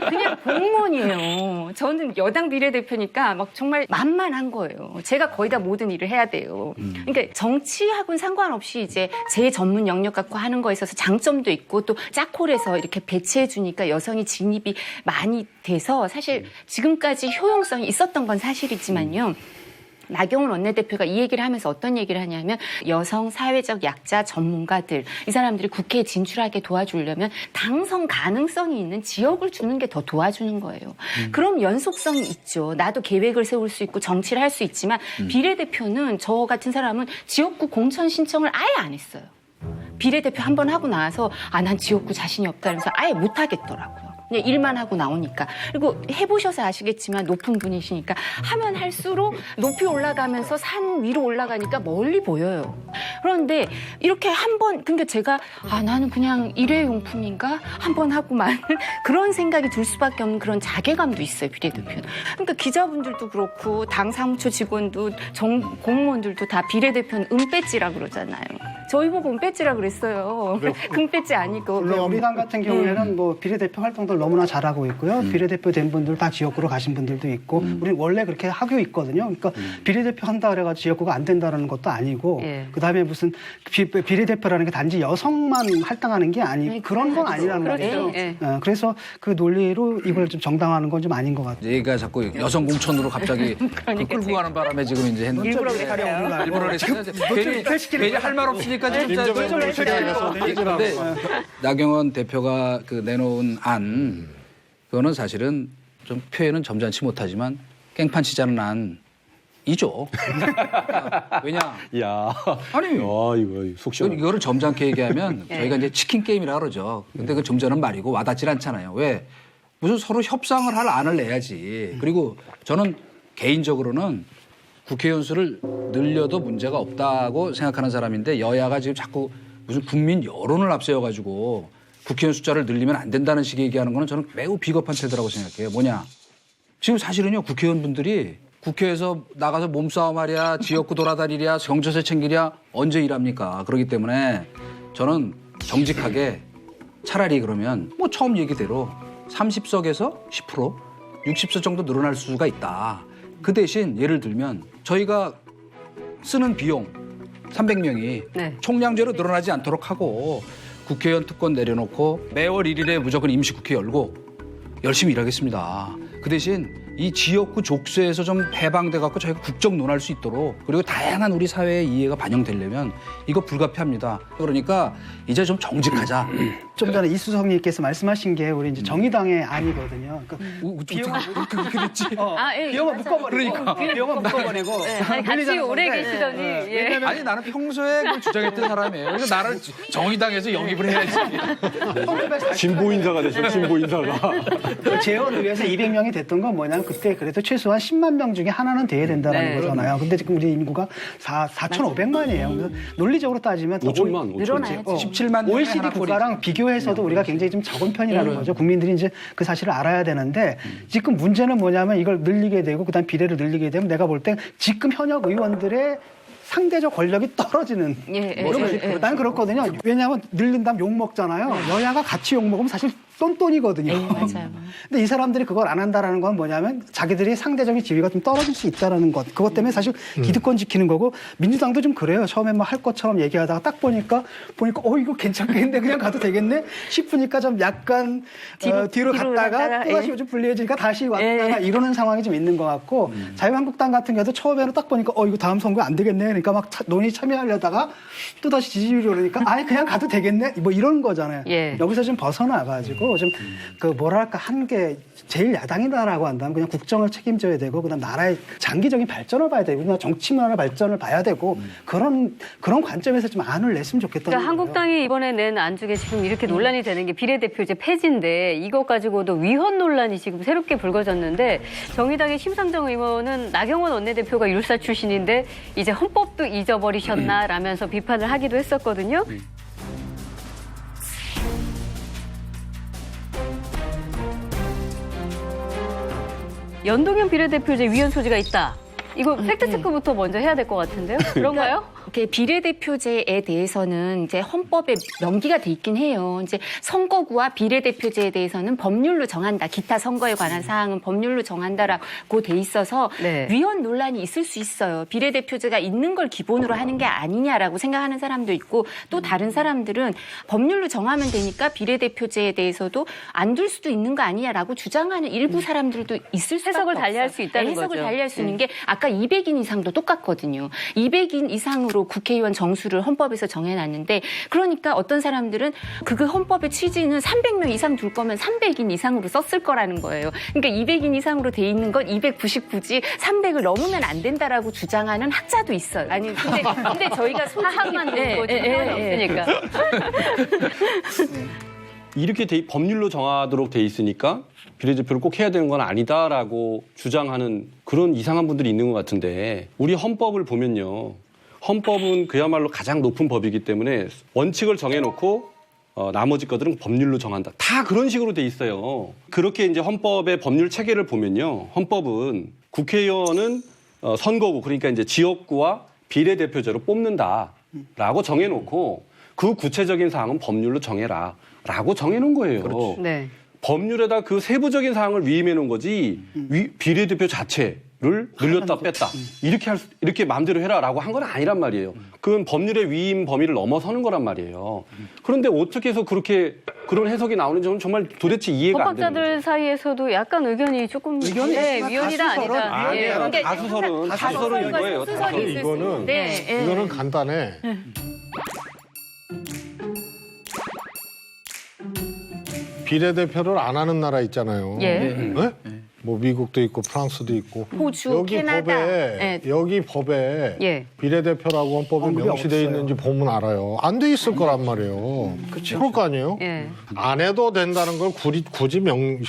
그냥 공무원이에요. 저는 여당 비례대표니까 막 정말 만만한 거예요. 제가 거의 다 모든 일을 해야 돼요. 그러니까 정치하고는 상관없이 이제 제 전문 영역 갖고 하는 거에 있어서 장점도 있고 또 짝홀에서 이렇게 배치해 주니까 여성이 진입이 많이 돼서 사실 지금까지 효용성이 있었던 건 사실이지만요. 나경원 원내대표가 이 얘기를 하면서 어떤 얘기를 하냐면 여성 사회적 약자 전문가들 이 사람들이 국회에 진출하게 도와주려면 당선 가능성이 있는 지역을 주는 게 더 도와주는 거예요. 그럼 연속성이 있죠. 나도 계획을 세울 수 있고 정치를 할 수 있지만 비례대표는 저 같은 사람은 지역구 공천 신청을 아예 안 했어요. 비례대표 한 번 하고 나와서 난 지역구 자신이 없다 그러면서 아예 못 하겠더라고요. 그냥 일만 하고 나오니까. 그리고 해보셔서 아시겠지만 높은 분이시니까 하면 할수록 높이 올라가면서 산 위로 올라가니까 멀리 보여요. 그런데 이렇게 한 번, 그러니까 제가 나는 그냥 일회용품인가? 한 번 하고만 그런 생각이 들 수밖에 없는 그런 자괴감도 있어요, 비례대표는. 그러니까 기자분들도 그렇고 당 사무처 직원도 공무원들도 다 비례대표는 은배지라 그러잖아요. 저희 보고 은배지라 그랬어요. 금배지 아니고. 물론 우리 당 같은 경우에는 뭐 비례대표 활동들 너무나 잘하고 있고요. 비례대표 된 분들 다 지역구로 가신 분들도 있고 우리는 원래 그렇게 하고 있거든요. 그러니까 비례대표 한다 그래가지고 지역구가 안 된다는 것도 아니고 그다음에 무슨 비례대표라는 게 단지 여성만 할당하는 게 아니고 그런 건 아니라는 말이죠. 그래서 그 논리로 이걸 좀 정당화하는 건 좀 아닌 것 같아요. 얘가 자꾸 여성 공천으로 갑자기 그 끌고 가는 바람에 지금 이제 했는데 일부러 그랬어요. 일부러 그랬어요. 괜히 할 말 없으니까 좀 근데 나경원 대표가 그 내놓은 안 그거는 사실은 좀 표현은 점잖지 못하지만 깽판 치자는 안이죠. 왜냐? 야, 아니 이거 속 시원. 이거를 점잖게 얘기하면 저희가 이제 치킨 게임이라 그러죠. 근데 그 점잖은 말이고 와닿질 않잖아요. 왜? 무슨 서로 협상을 할 안을 내야지. 그리고 저는 개인적으로는 국회의원 수를 늘려도 문제가 없다고 생각하는 사람인데 여야가 지금 자꾸 무슨 국민 여론을 앞세워가지고 국회의원 숫자를 늘리면 안 된다는 식의 얘기하는 거는 저는 매우 비겁한 태도라고 생각해요. 뭐냐. 지금 사실은요 국회의원분들이 국회에서 나가서 몸싸움하랴 지역구 돌아다니랴 경조세 챙기랴 언제 일합니까. 그렇기 때문에 저는 정직하게 차라리 그러면 뭐 처음 얘기대로 30석에서 10% 60석 정도 늘어날 수가 있다. 그 대신 예를 들면 저희가 쓰는 비용 300명이 총량제로 늘어나지 않도록 하고 국회의원 특권 내려놓고 매월 1일에 무조건 임시국회 열고 열심히 일하겠습니다. 그 대신 이 지역구 족쇄에서 좀 해방돼 갖고 저희가 국정 논할 수 있도록 그리고 다양한 우리 사회의 이해가 반영되려면 이거 불가피합니다. 그러니까 이제 좀 정직하자. 좀 전에 이수성님께서 말씀하신 게 우리 이제 정의당의 안이거든요. 그러니까 비용을 그렇게 됐지. 비용을 묶어버리고 비용을 묶어버리고 같이 오래 계시더니 아니 나는 평소에 그걸 주장했던 사람이에요. 그래서 나를 정의당에서 영입을 해야지. 진보 인사가 되죠. 진보 인사가. 재원의회에서 200명이 됐던 건 뭐냐면 그때 그래도 최소한 10만 명 중에 하나는 돼야 된다는 거잖아요. 근데 지금 우리 인구가 4,500만이에요. 그래서 논리적으로 따지면 5천만, 늘어나야지. 17만 OECD 국가랑 비교해서도 우리가 굉장히 좀 적은 편이라는 거죠. 국민들이 이제 그 사실을 알아야 되는데 지금 문제는 뭐냐면 이걸 늘리게 되고 그다음 비례를 늘리게 되면 내가 볼 때 지금 현역 의원들의 상대적 권력이 떨어지는. 나는 그렇거든요. 왜냐하면 늘린다면 욕먹잖아요. 여야가 같이 욕먹으면 사실 똔똔이거든요. 네, 맞아요. 근데 이 사람들이 그걸 안 한다라는 건 뭐냐면 자기들이 상대적인 지위가 좀 떨어질 수 있다라는 것. 그것 때문에 사실 기득권 지키는 거고 민주당도 좀 그래요. 처음에 뭐 할 것처럼 얘기하다가 딱 보니까 이거 괜찮겠는데 그냥 가도 되겠네 싶으니까 좀 약간 뒤로 갔다가 또다시 요즘 불리해지니까 다시 왔다가 이러는 상황이 좀 있는 것 같고 자유한국당 같은 경우도 처음에는 딱 보니까 이거 다음 선거 안 되겠네. 그러니까 막 논의 참여하려다가 또다시 지지율이 오르니까 아예 그냥 가도 되겠네. 뭐 이런 거잖아요. 예. 여기서 좀 벗어나가지고 좀 그 뭐랄까 한 게 제일 야당이다라고 한다면 그냥 국정을 책임져야 되고 그다음 나라의 장기적인 발전을 봐야 되고 그냥 정치 문화의 발전을 봐야 되고 그런 관점에서 좀 안을 냈으면 좋겠다는 그러니까 거예요. 한국당이 이번에 낸 안 중에 지금 이렇게 논란이 되는 게 비례대표제 폐지인데 이것 가지고도 위헌 논란이 지금 새롭게 불거졌는데 정의당의 심상정 의원은 나경원 원내대표가 율사 출신인데 이제 헌법도 잊어버리셨나라면서 비판을 하기도 했었거든요. 연동형 비례대표제 위헌 소지가 있다. 이거 팩트체크부터 먼저 해야 될 것 같은데요? 그런가요? 이렇게 비례대표제에 대해서는 이제 헌법에 명기가 돼 있긴 해요. 이제 선거구와 비례대표제에 대해서는 법률로 정한다. 기타 선거에 관한 사항은 법률로 정한다라고 돼 있어서 네. 위헌 논란이 있을 수 있어요. 비례대표제가 있는 걸 기본으로 하는 게 아니냐라고 생각하는 사람도 있고 또 다른 사람들은 법률로 정하면 되니까 비례대표제에 대해서도 안 둘 수도 있는 거 아니냐라고 주장하는 일부 사람들도 있을 수밖에 해석을 없어요. 달리할 수 있다는 해석을 거죠. 달리할 수 있는 게 아까 200인 이상도 똑같거든요. 200인 이상으로 국회의원 정수를 헌법에서 정해놨는데 그러니까 어떤 사람들은 그 헌법의 취지는 300명 이상 둘 거면 300인 이상으로 썼을 거라는 거예요. 그러니까 200인 이상으로 돼 있는 건 299지 300을 넘으면 안 된다라고 주장하는 학자도 있어요. 아니 근데 저희가 하학만 놓은 거지 상관이 없으니까. 이렇게 법률로 정하도록 돼 있으니까 비례대표를 꼭 해야 되는 건 아니다라고 주장하는 그런 이상한 분들이 있는 것 같은데 우리 헌법을 보면요. 헌법은 그야말로 가장 높은 법이기 때문에 원칙을 정해놓고 나머지 것들은 법률로 정한다. 다 그런 식으로 돼 있어요. 그렇게 이제 헌법의 법률 체계를 보면요. 헌법은 국회의원은 선거구 그러니까 이제 지역구와 비례대표제로 뽑는다라고 정해놓고 그 구체적인 사항은 법률로 정해라라고 정해놓은 거예요. 네. 법률에다 그 세부적인 사항을 위임해 놓은 거지 비례대표 자체를 늘렸다 뺐다 이렇게 마음대로 해라라고 한 건 아니란 말이에요. 그건 법률의 위임 범위를 넘어서는 거란 말이에요. 그런데 어떻게 해서 그렇게 그런 해석이 나오는지 저는 정말 도대체 이해가 안 되는 거죠. 법학자들 사이에서도 약간 의견이 조금 위헌이다 아니다. 아니에요. 다수설은 이거예요. 이거는 간단해. 비례대표를 안 하는 나라 있잖아요. 예. 네? 뭐 미국도 있고 프랑스도 있고 호주, 여기 캐나다. 법에 네. 여기 법에 예. 비례대표라고 헌법에 언급이 명시되어 없어요. 있는지 보면 알아요. 안 돼 있을 거란 말이에요. 그럴 거 아니에요? 예. 안 해도 된다는 걸 굳이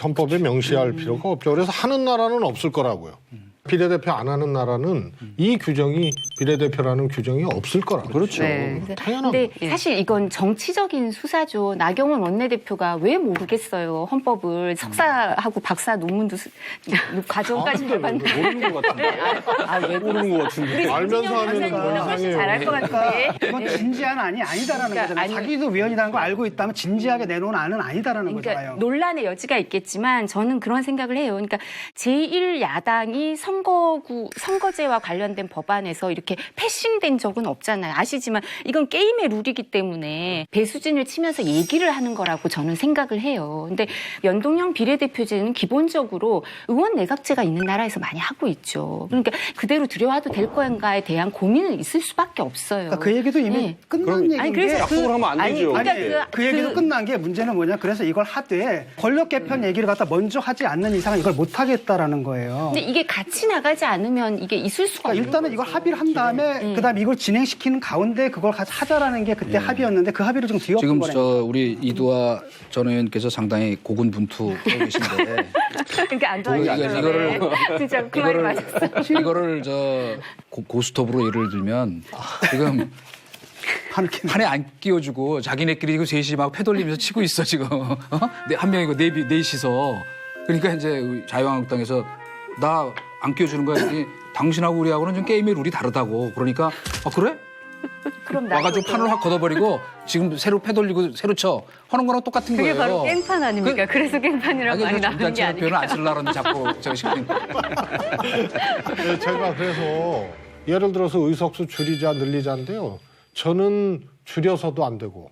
헌법에 명시할 필요가 없죠. 그래서 하는 나라는 없을 거라고요. 비례대표 안 하는 나라는 이 규정이 비례대표라는 규정이 없을 거라고. 그렇죠. 네. 당연한 근데 거죠. 사실 이건 정치적인 수사죠. 나경원 원내대표가 왜 모르겠어요. 헌법을 석사하고 박사 논문도 과정까지 해봤는데. 모르는 것 같은데. 왜 모르는 것 같은데. 알면서 하면 더 훨씬 이상해요. 잘할 것 같은데. 이건 진지한 안이 아니다라는 그러니까 거잖아요. 자기도 위헌이라는 걸 알고 있다면 진지하게 내놓은 안은 아니다라는 그러니까 거잖아요. 논란의 여지가 있겠지만 저는 그런 생각을 해요. 그러니까 제1야당이 선거제와 관련된 법안에서 이렇게 패싱된 적은 없잖아요. 아시지만 이건 게임의 룰이기 때문에 배수진을 치면서 얘기를 하는 거라고 저는 생각을 해요. 근데 연동형 비례대표제는 기본적으로 의원 내각제가 있는 나라에서 많이 하고 있죠. 그러니까 그대로 들여와도 될 건가에 대한 고민은 있을 수밖에 없어요. 그러니까 그 얘기도 이미 네. 끝난 얘기인데 아니, 그래서 약속을 하면 안 되죠. 그러니까 그 얘기도 끝난 게 문제는 뭐냐. 그래서 이걸 하되 권력 개편 얘기를 갖다 먼저 하지 않는 이상은 이걸 못 하겠다라는 거예요. 근데 이게 같이 나가지 않으면 이게 있을 수가 그러니까 없는 일단은 이걸 합의를 한 다음에 그다음에 이걸 진행시키는 가운데 그걸 같이 하자라는 게 그때 합의였는데 그 합의를 좀 뒤엎은 지금 거네요. 우리 이두아 전 의원께서 상당히 고군분투하고 계신데 그러니까 안 이거를 진짜 그 말이 맞았어. 이거를 고스톱으로 예를 들면 지금 판에 안 끼워주고 자기네끼리 이거 셋이 막 패돌리면서 치고 있어 지금. 한 명이고 넷이서. 그러니까 이제 자유한국당에서 나 안 끼워주는 거야. 당신하고 우리하고는 좀 게임의 룰이 다르다고. 그러니까 그래? 그럼 나도 와가지고 판을 확 걷어버리고 지금 새로 패 돌리고 새로 쳐 하는 거랑 똑같은 그게 거예요. 바로 깽판 아닙니까? 그래서 깽판이라고 많이 나오는 게 제가 표현을 아닐까. 안 쓰려고 하는데 자꾸 제가 시키는 네, 제가 그래서 예를 들어서 의석수 줄이자 늘리자인데요. 저는 줄여서도 안 되고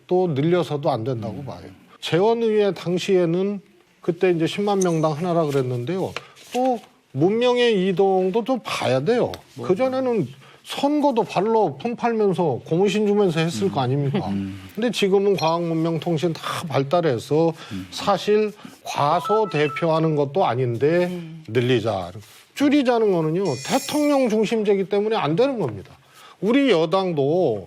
또 늘려서도 안 된다고 봐요. 재원의회 당시에는 그때 이제 10만 명당 하나라 그랬는데요. 또 문명의 이동도 좀 봐야 돼요. 그전에는 선거도 발로 폰 팔면서 고무신 주면서 했을 거 아닙니까? 근데 지금은 과학문명통신 다 발달해서 사실 과소 대표하는 것도 아닌데 늘리자. 줄이자는 거는요. 대통령 중심제이기 때문에 안 되는 겁니다. 우리 여당도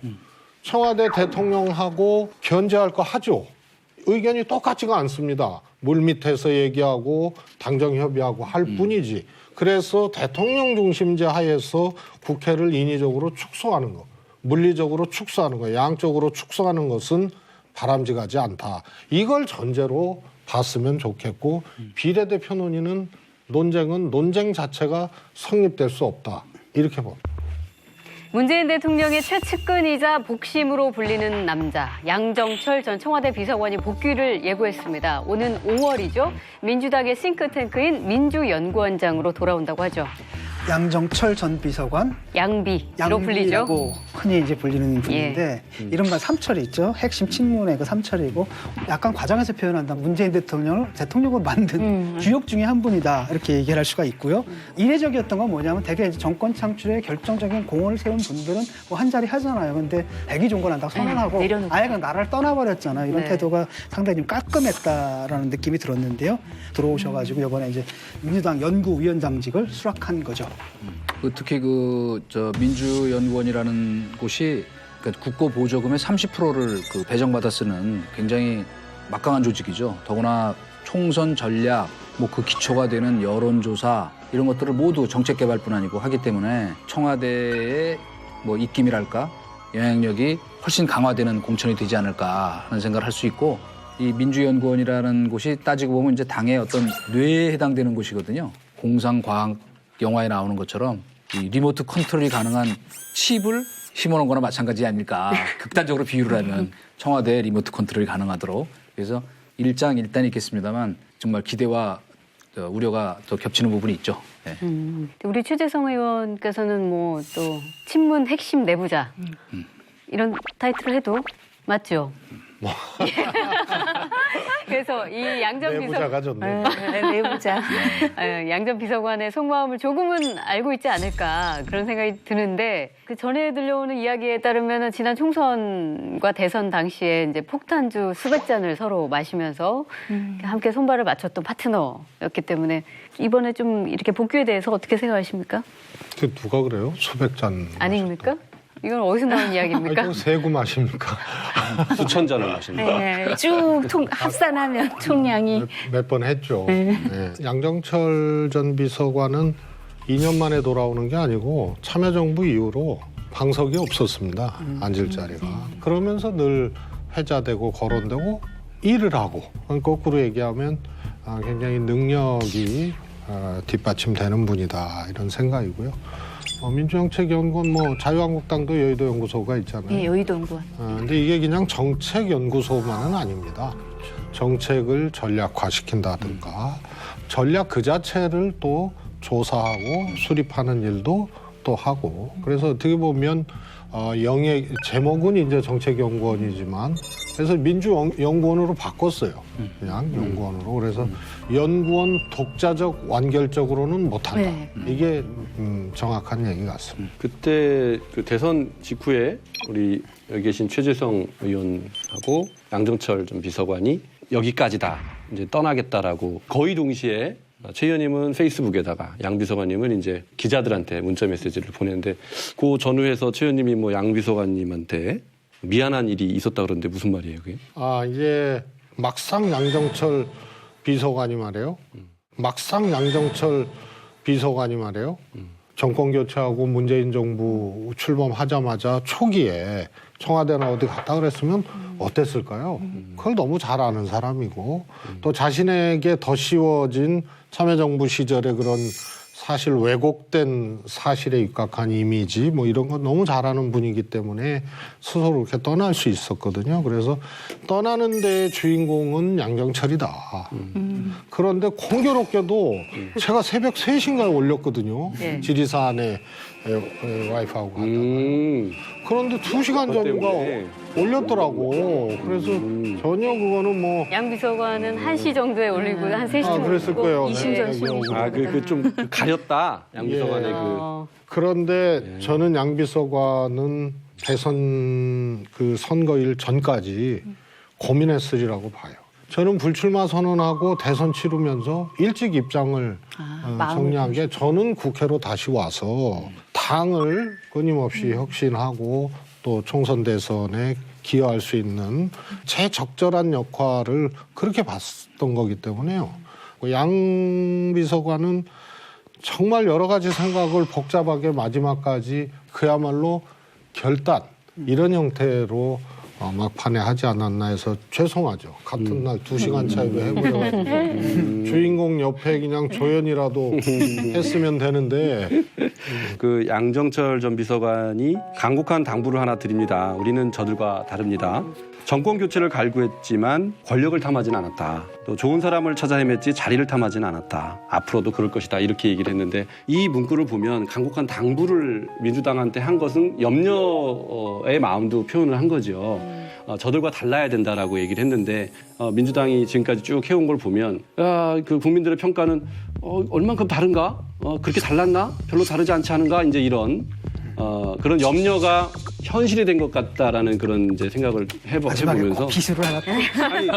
청와대 대통령하고 견제할 거 하죠. 의견이 똑같지가 않습니다. 물밑에서 얘기하고 당정협의하고 할 뿐이지. 그래서 대통령 중심제 하에서 국회를 인위적으로 축소하는 거, 물리적으로 축소하는 거, 양쪽으로 축소하는 것은 바람직하지 않다. 이걸 전제로 봤으면 좋겠고 비례대표 논의는 논쟁은 논쟁 자체가 성립될 수 없다. 이렇게 봅니다. 문재인 대통령의 최측근이자 복심으로 불리는 남자 양정철 전 청와대 비서관이 복귀를 예고했습니다. 오는 5월이죠. 민주당의 싱크탱크인 민주연구원장으로 돌아온다고 하죠. 양정철 전 비서관, 양비로 불리죠. 양비라고 흔히 이제 불리는 분인데 이른바 삼철이 있죠. 핵심 친문의 그 삼철이고 약간 과장해서 표현한다. 문재인 대통령을 대통령으로 만든 주역 중에 한 분이다. 이렇게 얘기를 할 수가 있고요. 이례적이었던 건 뭐냐면 대개 이제 정권 창출에 결정적인 공헌을 세운 분들은 뭐 한 자리 하잖아요. 근데 백의 종군한다고 선언하고 내려놓고. 아예 그냥 나라를 떠나버렸잖아요. 이런 네. 태도가 상당히 좀 깔끔했다라는 느낌이 들었는데요. 들어오셔가지고 이번에 이제 민주당 연구위원장직을 수락한 거죠. 특히 민주연구원이라는 곳이 국고 보조금의 30%를 배정받아 쓰는 굉장히 막강한 조직이죠. 더구나 총선 전략, 그 기초가 되는 여론조사 이런 것들을 모두 정책개발뿐 아니고 하기 때문에 청와대의 입김이랄까 영향력이 훨씬 강화되는 공천이 되지 않을까 하는 생각을 할 수 있고 이 민주연구원이라는 곳이 따지고 보면 이제 당의 어떤 뇌에 해당되는 곳이거든요. 공상과학 영화에 나오는 것처럼 이 리모트 컨트롤이 가능한 칩을 심어놓은 거나 마찬가지 아닐까. 극단적으로 비유를 하면 청와대 리모트 컨트롤이 가능하도록. 그래서 일장일단이 있겠습니다만 정말 기대와 우려가 더 겹치는 부분이 있죠. 네. 우리 최재성 의원께서는 또 친문 핵심 내부자 이런 타이틀을 해도 맞죠? 그래서 이 양전 내부자가 좋네. 내부자. 양전 비서관의 속마음을 조금은 알고 있지 않을까 그런 생각이 드는데 그 전에 들려오는 이야기에 따르면 지난 총선과 대선 당시에 이제 폭탄주 수백 잔을 서로 마시면서 함께 손발을 맞췄던 파트너였기 때문에 이번에 좀 이렇게 복귀에 대해서 어떻게 생각하십니까? 그 누가 그래요? 수백 잔. 아닙니까? 이건 어디서 나온 이야기입니까? 아이고, 세고 마십니까? 수천 잔을 마십니다. 네, 쭉 합산하면 총량이 몇 번 했죠. 네. 양정철 전 비서관은 2년 만에 돌아오는 게 아니고 참여정부 이후로 방석이 없었습니다. 앉을 자리가. 그러면서 늘 회자되고 거론되고 일을 하고 거꾸로 얘기하면 굉장히 능력이 뒷받침되는 분이다 이런 생각이고요. 민주정책연구원 자유한국당도 여의도 연구소가 있잖아요. 네, 여의도 연구원. 근데 이게 그냥 정책 연구소만은 아닙니다. 정책을 전략화시킨다든가 전략 그 자체를 또 조사하고 수립하는 일도 또 하고 그래서 어떻게 보면 영예 제목은 이제 정책연구원이지만 그래서 민주연구원으로 바꿨어요. 그냥 연구원으로. 그래서 연구원 독자적 완결적으로는 못한다. 네. 이게 정확한 얘기 같습니다. 그때 그 대선 직후에 우리 여기 계신 최재성 의원하고 양정철 전 비서관이 여기까지다 이제 떠나겠다라고 거의 동시에 최 의원님은 페이스북에다가 양 비서관님은 이제 기자들한테 문자 메시지를 보냈는데 그 전후에서 최 의원님이 양 비서관님한테 미안한 일이 있었다 그러는데 무슨 말이에요 그게? 이제 막상 양정철 비서관이 말이에요. 막상 양정철 비서관이 말이에요. 정권 교체하고 문재인 정부 출범하자마자 초기에 청와대나 어디 갔다 그랬으면 어땠을까요? 그걸 너무 잘 아는 사람이고 또 자신에게 더 씌워진 참여정부 시절의 그런 사실 왜곡된 사실에 입각한 이미지 뭐 이런 거 너무 잘하는 분이기 때문에 스스로 이렇게 떠날 수 있었거든요. 그래서 떠나는 데의 주인공은 양정철이다. 그런데 공교롭게도 제가 새벽 3시인가에 올렸거든요. 네. 지리산에 와이프하고 갔다가. 그런데 2시간 그것 전인가 때문에. 올렸더라고. 그래서 전혀 그거는 뭐 양 비서관은 1시 정도에 올리고 한 3시쯤 그랬을 거예요. 이심전 네. 씨는 좀 가렸다. 양비서관의 예. 어, 그런데 저는 양 비서관은 대선 그 선거일 전까지 고민했으리라고 봐요. 저는 불출마 선언하고 대선 치르면서 일찍 입장을 정리한 게 저는 국회로 다시 와서 당을 끊임없이 혁신하고 또 총선 대선에 기여할 수 있는 최적절한 역할을 그렇게 봤던 거기 때문에요. 양 비서관은 정말 여러 가지 생각을 복잡하게 마지막까지 그야말로 결단 이런 형태로 막판에 하지 않았나 해서 죄송하죠. 같은 날 2시간 차이로 해버려가지고 주인공 옆에 그냥 조연이라도 했으면 되는데 그 양정철 전 비서관이 간곡한 당부를 하나 드립니다. 우리는 저들과 다릅니다. 정권 교체를 갈구했지만 권력을 탐하진 않았다. 또 좋은 사람을 찾아 헤맸지 자리를 탐하진 않았다. 앞으로도 그럴 것이다. 이렇게 얘기를 했는데 이 문구를 보면 간곡한 당부를 민주당한테 한 것은 염려의 마음도 표현을 한 거죠. 저들과 달라야 된다라고 얘기를 했는데 민주당이 지금까지 쭉 해온 걸 보면 그 국민들의 평가는 얼만큼 다른가? 그렇게 달랐나? 별로 다르지 않지 않은가? 이제 이런 그런 염려가 현실이 된 것 같다라는 그런 이제 생각을 마지막에 해보면서 꼭 비수를 하나 아니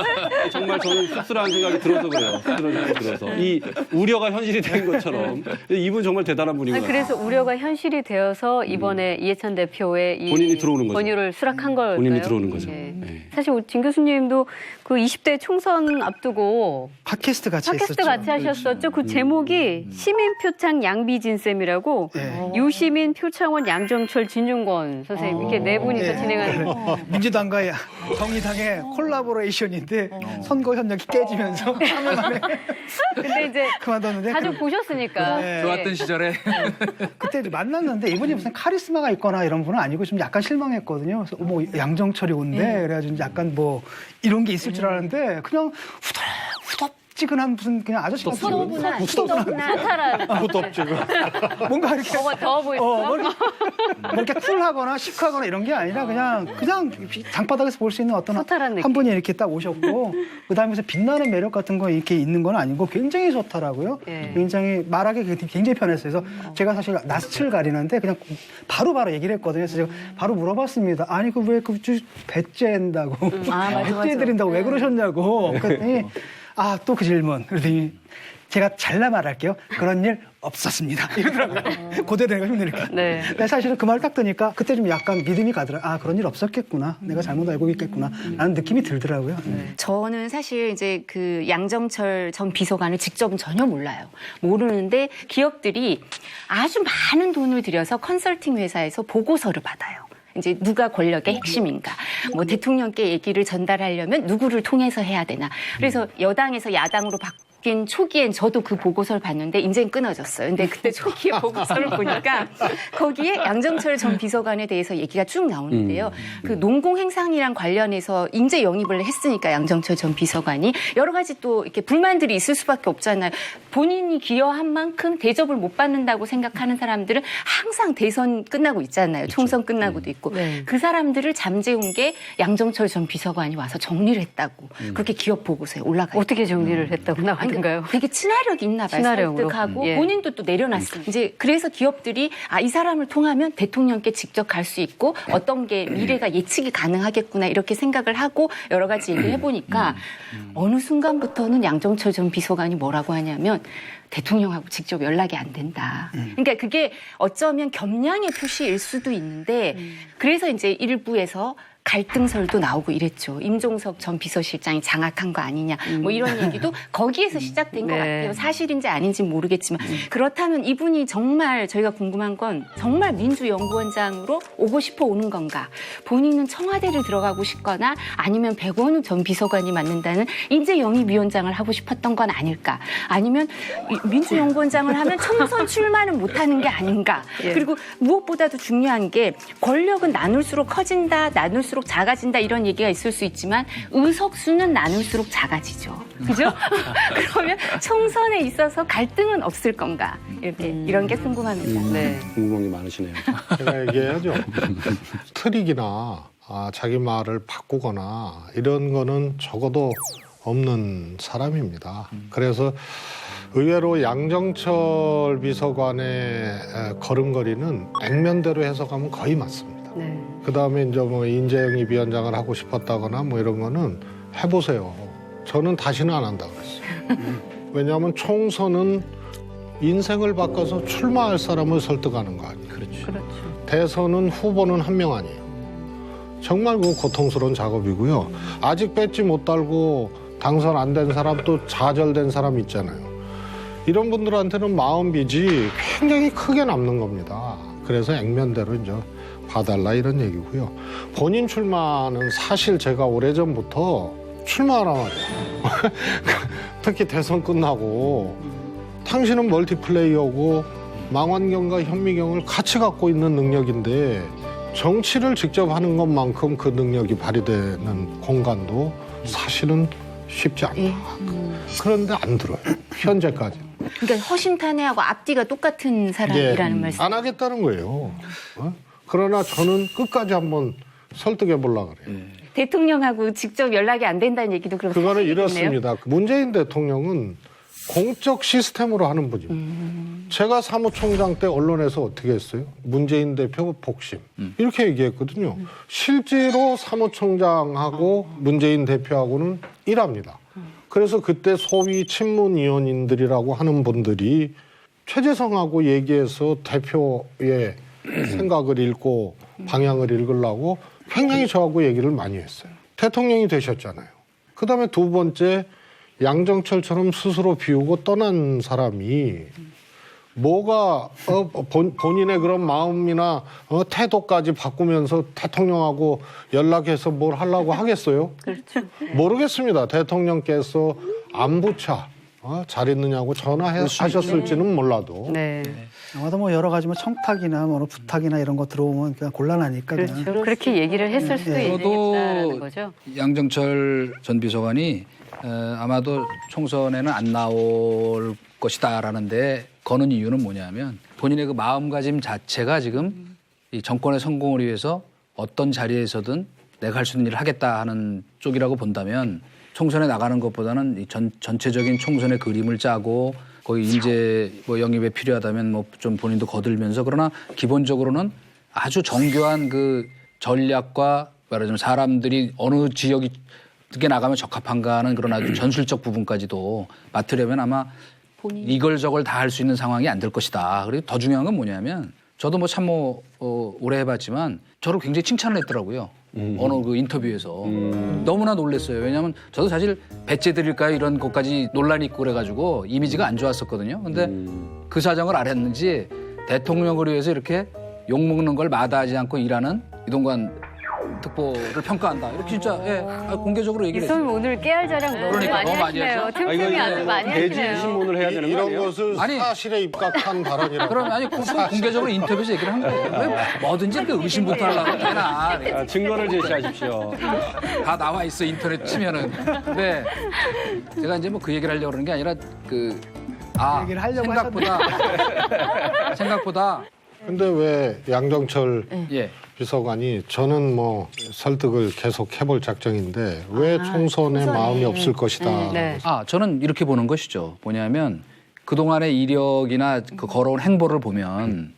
정말 저는 씁쓸한 생각이 들어서 그래요. 씁쓸한 생각이 들어서 이 우려가 현실이 된 것처럼 이분 정말 대단한 분인 것 같아요. 그래서 우려가 현실이 되어서 이번에 이해찬 대표의 이 본인이 들어오는 거죠. 권유를 수락한 걸까요? 본인이 들어오는 거죠. 예. 네. 사실 진 교수님도 그 20대 총선 앞두고 팟캐스트 같이 팟캐스트 했었죠. 같이 하셨었죠. 그 제목이 시민 표창 양비진 쌤이라고 네. 유시민 표창원 양정철 진중권 선생님 이렇게 네 분이서 네. 진행하는 민주당과 정의당의 콜라보레이션인데 선거 협력이 깨지면서 3년 만에 근데 이제 그만뒀는데 자주 보셨으니까 네. 좋았던 시절에 그때 만났는데 이분이 무슨 카리스마가 있거나 이런 분은 아니고 좀 약간 실망했거든요. 그래서 뭐 양정철이 온대 그래가지고 약간 뭐 이런 게 있을 줄 알았는데 그냥 후덥지근한 무슨 그냥 아저씨 같은 소탈한 후덥지근 뭔가 이렇게 뭐가 더워 보였어. 뭐 이렇게 쿨하거나 시크하거나 이런 게 아니라 그냥 장바닥에서 볼 수 있는 어떤 소탈한 느낌. 한 분이 이렇게 딱 오셨고 그다음에서 빛나는 매력 같은 거 이렇게 있는 건 아니고 굉장히 좋더라고요. 예. 굉장히 말하기 굉장히 편했어요. 그래서 제가 사실 낯을 가리는데 그냥 바로 얘기를 했거든요. 그래서 제가 바로 물어봤습니다. 아니 그 왜 그 배째한다고 배째 드린다고 왜 그러셨냐고 그랬더니 또 그 질문 그랬더니 제가 잘라 말할게요. 그런 일 없었습니다. 이러더라고요. 고대로 내가 힘드니까. 네. 근데 사실은 그 말 딱 듣니까 그때 좀 약간 믿음이 가더라. 그런 일 없었겠구나. 내가 잘못 알고 있겠구나. 라는 느낌이 들더라고요. 저는 사실 이제 그 양정철 전 비서관을 직접은 전혀 몰라요. 모르는데 기업들이 아주 많은 돈을 들여서 컨설팅 회사에서 보고서를 받아요. 이제 누가 권력의 핵심인가, 뭐 대통령께 얘기를 전달하려면 누구를 통해서 해야 되나. 그래서 여당에서 야당으로 바뀐 초기엔 저도 그 보고서를 봤는데 이제는 끊어졌어요. 근데 그때 초기에 보고서를 보니까 거기에 양정철 전 비서관에 대해서 얘기가 쭉 나오는데요. 그 농공행상이랑 관련해서 인재 영입을 했으니까 양정철 전 비서관이 여러 가지 또 이렇게 불만들이 있을 수밖에 없잖아요. 본인이 기여한 만큼 대접을 못 받는다고 생각하는 사람들은 항상 대선 끝나고 있잖아요. 총선 끝나고도 있고. 네. 그 사람들을 잠재운 게 양정철 전 비서관이 와서 정리를 했다고. 그렇게 기업 보고서에 올라가. 어떻게 정리를 했다고 나왔던가요? 되게 친화력이 있나 봐요. 친화력으로. 설득하고 예. 본인도 또 내려놨어요. 이제 그래서 기업들이 이 사람을 통하면 대통령께 직접 갈 수 있고 어떤 게 미래가 예측이 가능하겠구나 이렇게 생각을 하고 여러 가지 얘기를 해보니까 어느 순간부터는 양정철 전 비서관이 뭐라고 하냐면 대통령하고 직접 연락이 안 된다. 그러니까 그게 어쩌면 겸양의 표시일 수도 있는데 그래서 이제 일부에서 갈등설도 나오고 이랬죠. 임종석 전 비서실장이 장악한 거 아니냐. 뭐 이런 얘기도 거기에서 시작된 것 네. 같아요. 사실인지 아닌지는 모르겠지만 그렇다면 이분이 정말 저희가 궁금한 건 정말 민주연구원장으로 오고 싶어 오는 건가. 본인은 청와대를 들어가고 싶거나 아니면 백원우 전 비서관이 맡는다는 인재영입위원장을 하고 싶었던 건 아닐까. 아니면 민주연구원장을 하면 총선 출마는 못하는 게 아닌가. 예. 그리고 무엇보다도 중요한 게 권력은 나눌수록 커진다, 나눌수록 작아진다 이런 얘기가 있을 수 있지만 의석수는 나눌수록 작아지죠. 그죠? 그러면 총선에 있어서 갈등은 없을 건가. 이런 게 궁금합니다. 네. 궁금한 게 많으시네요. 제가 얘기해야죠. 트릭이나 자기 말을 바꾸거나 이런 거는 적어도 없는 사람입니다. 그래서 의외로 양정철 비서관의 걸음걸이는 액면대로 해석하면 거의 맞습니다. 네. 그다음에 이제 뭐 인재영입 위원장을 하고 싶었다거나 뭐 이런 거는 해보세요. 저는 다시는 안 한다 그랬어요. 왜냐하면 총선은 인생을 바꿔서 출마할 사람을 설득하는 거 아니에요. 그렇죠. 대선은 후보는 한 명 아니에요. 정말 그 고통스러운 작업이고요. 아직 배지 못 달고 당선 안 된 사람 또 좌절된 사람 있잖아요. 이런 분들한테는 마음 빚이 굉장히 크게 남는 겁니다. 그래서 액면대로 이제 봐달라 이런 얘기고요. 본인 출마는 사실 제가 오래전부터 출마하라 말이에요. 특히 대선 끝나고 당신은 멀티플레이어고 망원경과 현미경을 같이 갖고 있는 능력인데 정치를 직접 하는 것만큼 그 능력이 발휘되는 공간도 사실은 쉽지 않다. 그런데 안 들어요. 현재까지. 그러니까 허심탄회하고 앞뒤가 똑같은 사람이라는 말씀. 안 하겠다는 거예요. 그러나 저는 끝까지 한번 설득해 보려고 그래요. 대통령하고 직접 연락이 안 된다는 얘기도 그럼 그거는 사실이겠네요? 이렇습니다. 문재인 대통령은 공적 시스템으로 하는 분입니다. 제가 사무총장 때 언론에서 어떻게 했어요? 문재인 대표 복심. 이렇게 얘기했거든요. 실제로 사무총장하고 문재인 대표하고는 일합니다. 그래서 그때 소위 친문위원인들이라고 하는 분들이 최재성하고 얘기해서 대표의 생각을 읽고 방향을 읽으려고 굉장히 저하고 얘기를 많이 했어요. 대통령이 되셨잖아요. 그다음에 두 번째 양정철처럼 스스로 비우고 떠난 사람이 뭐가 본인의 그런 마음이나 태도까지 바꾸면서 대통령하고 연락해서 뭘 하려고 하겠어요? 그렇죠. 모르겠습니다. 대통령께서 안부차 잘 있느냐고 전화하셨을지는 몰라도. 네. 아마도 뭐 여러 가지 뭐 청탁이나 뭐 부탁이나 이런 거 들어오면 그냥 곤란하니까 그렇죠. 그냥. 그렇게 얘기를 했을 수도 있겠다라는 거죠. 양정철 전 비서관이 아마도 총선에는 안 나올 것이다라는데 거는 이유는 뭐냐면 본인의 그 마음가짐 자체가 지금 이 정권의 성공을 위해서 어떤 자리에서든 내가 할 수 있는 일을 하겠다 하는 쪽이라고 본다면 총선에 나가는 것보다는 이 전체적인 총선의 그림을 짜고 거기 인재 뭐 영입에 필요하다면 뭐 좀 본인도 거들면서 그러나 기본적으로는 아주 정교한 그 전략과 말하자면 사람들이 어느 지역에 나가면 적합한가 하는 그런 아주 전술적 부분까지도 맡으려면 아마 이걸 저걸 다 할 수 있는 상황이 안 될 것이다. 그리고 더 중요한 건 뭐냐면 저도 뭐 참모 오래 해봤지만 저를 굉장히 칭찬을 했더라고요. 어느 그 인터뷰에서. 너무나 놀랐어요. 왜냐하면 저도 사실 배째 드릴까요? 이런 것까지 논란이 있고 그래가지고 이미지가 안 좋았었거든요. 근데 그 사정을 알았는지 대통령을 위해서 이렇게 욕먹는 걸 마다하지 않고 일하는 이동관 특보를 평가한다. 이렇게 진짜 공개적으로 얘기를 했어요. 이선 오늘 깨알 자랑 너무 그러니까, 많이 너무 많이 하시네요. 했죠? 틈틈이 아주 많이 대지 하시네요. 신문을 해야 되는 거 이런 아니에요? 것을 아니, 사실에 입각한 발언이라고. 그럼 아니 공개적으로 인터뷰에서 얘기를 한 거예요. 왜 뭐든지 이렇게 의심부터 하려고 해나. 증거를 제시하십시오. 다 나와 있어 인터넷 치면은. 근데 제가 이제 뭐 그 얘기를 하려고 그러는 게 아니라 얘기를 하려고 생각보다 근데 왜 양정철 예. 비서관이 저는 뭐 설득을 계속 해볼 작정인데 왜 총선에 마음이 없을 것이다. 네. 저는 이렇게 보는 것이죠. 뭐냐면 그동안의 이력이나 그 걸어온 행보를 보면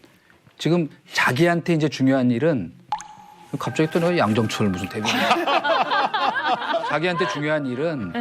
지금 자기한테 이제 중요한 일은 갑자기 또 너 양정철 무슨 대변인. 자기한테 중요한 일은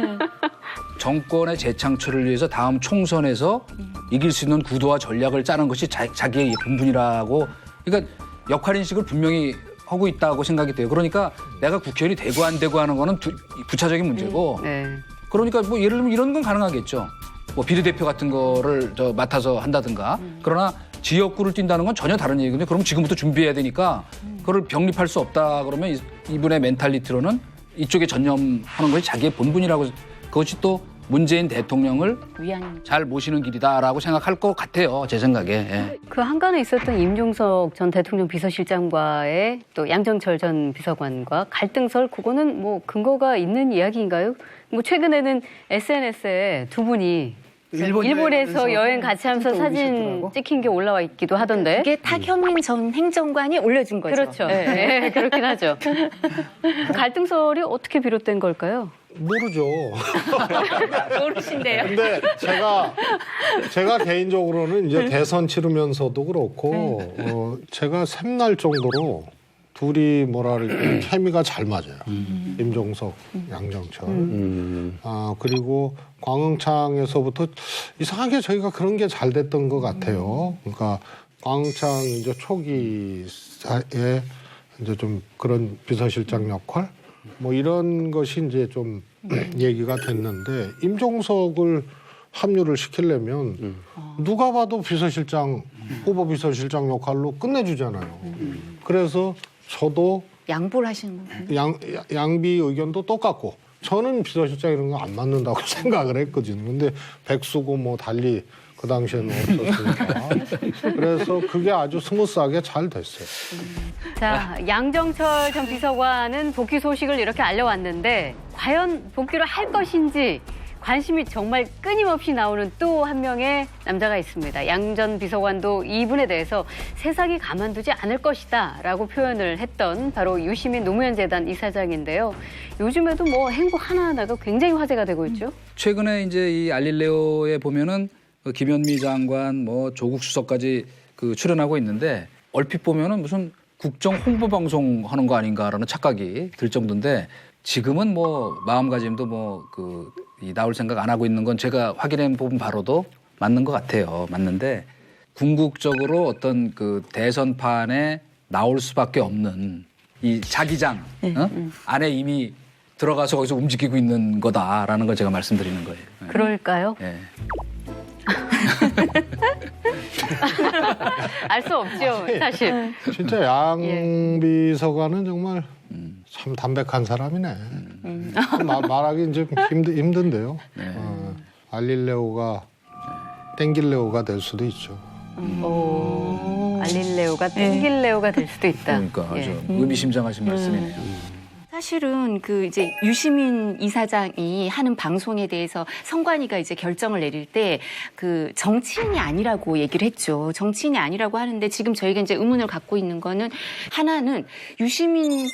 정권의 재창출을 위해서 다음 총선에서 이길 수 있는 구도와 전략을 짜는 것이 자기의 본분이라고 그러니까 역할인식을 분명히 하고 있다고 생각이 돼요. 그러니까 내가 국회의원이 되고 안 되고 하는 거는 부차적인 문제고 네. 그러니까 뭐 예를 들면 이런 건 가능하겠죠. 뭐 비례대표 같은 거를 맡아서 한다든가 그러나 지역구를 뛴다는 건 전혀 다른 얘기거든요. 그럼 지금부터 준비해야 되니까 그걸 병립할 수 없다 그러면 이분의 멘탈리티로는 이쪽에 전념하는 것이 자기의 본분이라고 그것이 또 문재인 대통령을 위안. 잘 모시는 길이다라고 생각할 것 같아요. 제 생각에. 예. 그 한간에 있었던 임종석 전 대통령 비서실장과의 또 양정철 전 비서관과 갈등설 그거는 뭐 근거가 있는 이야기인가요? 뭐 최근에는 SNS에 두 분이 일본에서 여행 같이 하면서 사진 올리셨더라고. 찍힌 게 올라와 있기도 하던데. 그게 탁현민 전 행정관이 올려준 거죠. 그렇죠. 네, 그렇긴 하죠. 갈등설이 어떻게 비롯된 걸까요? 모르죠. 모르신대요. 근데 제가 개인적으로는 이제 대선 치르면서도 그렇고 제가 샘날 정도로 둘이 뭐랄까 케미가 잘 맞아요. 임종석, 양정철. 그리고 광흥창에서부터 이상하게 저희가 그런 게 잘 됐던 것 같아요. 그러니까 광흥창 이제 초기에 이제 좀 그런 비서실장 역할 뭐 이런 것이 이제 좀 얘기가 됐는데 임종석을 합류를 시키려면 누가 봐도 비서실장 후보 비서실장 역할로 끝내주잖아요. 그래서 저도 양보를 하시는 거예요. 양비 의견도 똑같고 저는 비서실장 이런 거 안 맞는다고 생각을 했거든요. 근데 백수고 뭐 달리 그 당시에는 없었으니까. 그래서 그게 아주 스무스하게 잘 됐어요. 자, 양정철 전 비서관은 복귀 소식을 이렇게 알려왔는데 과연 복귀를 할 것인지 관심이 정말 끊임없이 나오는 또 한 명의 남자가 있습니다. 양 전 비서관도 이분에 대해서 세상이 가만두지 않을 것이다 라고 표현을 했던 바로 유시민 노무현재단 이사장인데요. 요즘에도 뭐 행보 하나하나가 굉장히 화제가 되고 있죠. 최근에 이제 이 알릴레오에 보면은 그 김현미 장관, 뭐 조국 수석까지 그 출연하고 있는데 얼핏 보면은 무슨 국정 홍보 방송 하는 거 아닌가라는 착각이 들 정도인데 지금은 뭐 마음가짐도 뭐 그 나올 생각 안 하고 있는 건 제가 확인해 본 바로도 맞는 것 같아요. 맞는데 궁극적으로 어떤 그 대선판에 나올 수밖에 없는 이 자기장 안에 이미 들어가서 거기서 움직이고 있는 거다라는 걸 제가 말씀드리는 거예요. 그럴까요? 예. 알 수 없죠, 사실. 진짜 양 비서관은 정말 참 담백한 사람이네. 말하기 좀 힘든데요. 알릴레오가 땡길레오가 될 수도 있죠. 알릴레오가 땡길레오가 될 수도 있다. 그러니까 아주 의미심장하신 말씀이네요. 사실은 그 이제 유시민 이사장이 하는 방송에 대해서 선관위가 이제 결정을 내릴 때 그 정치인이 아니라고 얘기를 했죠. 정치인이 아니라고 하는데 지금 저희가 이제 의문을 갖고 있는 거는 하나는 유시민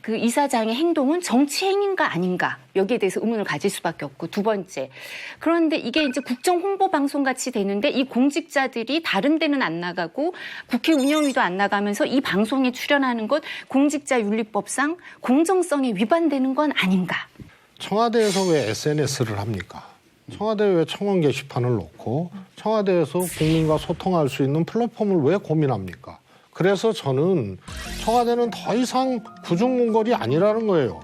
그 이사장의 행동은 정치 행위인가 아닌가 여기에 대해서 의문을 가질 수밖에 없고 두 번째 그런데 이게 이제 국정 홍보 방송 같이 되는데 이 공직자들이 다른 데는 안 나가고 국회 운영위도 안 나가면서 이 방송에 출연하는 것 공직자윤리법상 공정성에 위반되는 건 아닌가? 청와대에서 왜 SNS를 합니까? 청와대에 왜 청원 게시판을 놓고 청와대에서 국민과 소통할 수 있는 플랫폼을 왜 고민합니까? 그래서 저는 청와대는 더 이상 구중궁궐이 아니라는 거예요.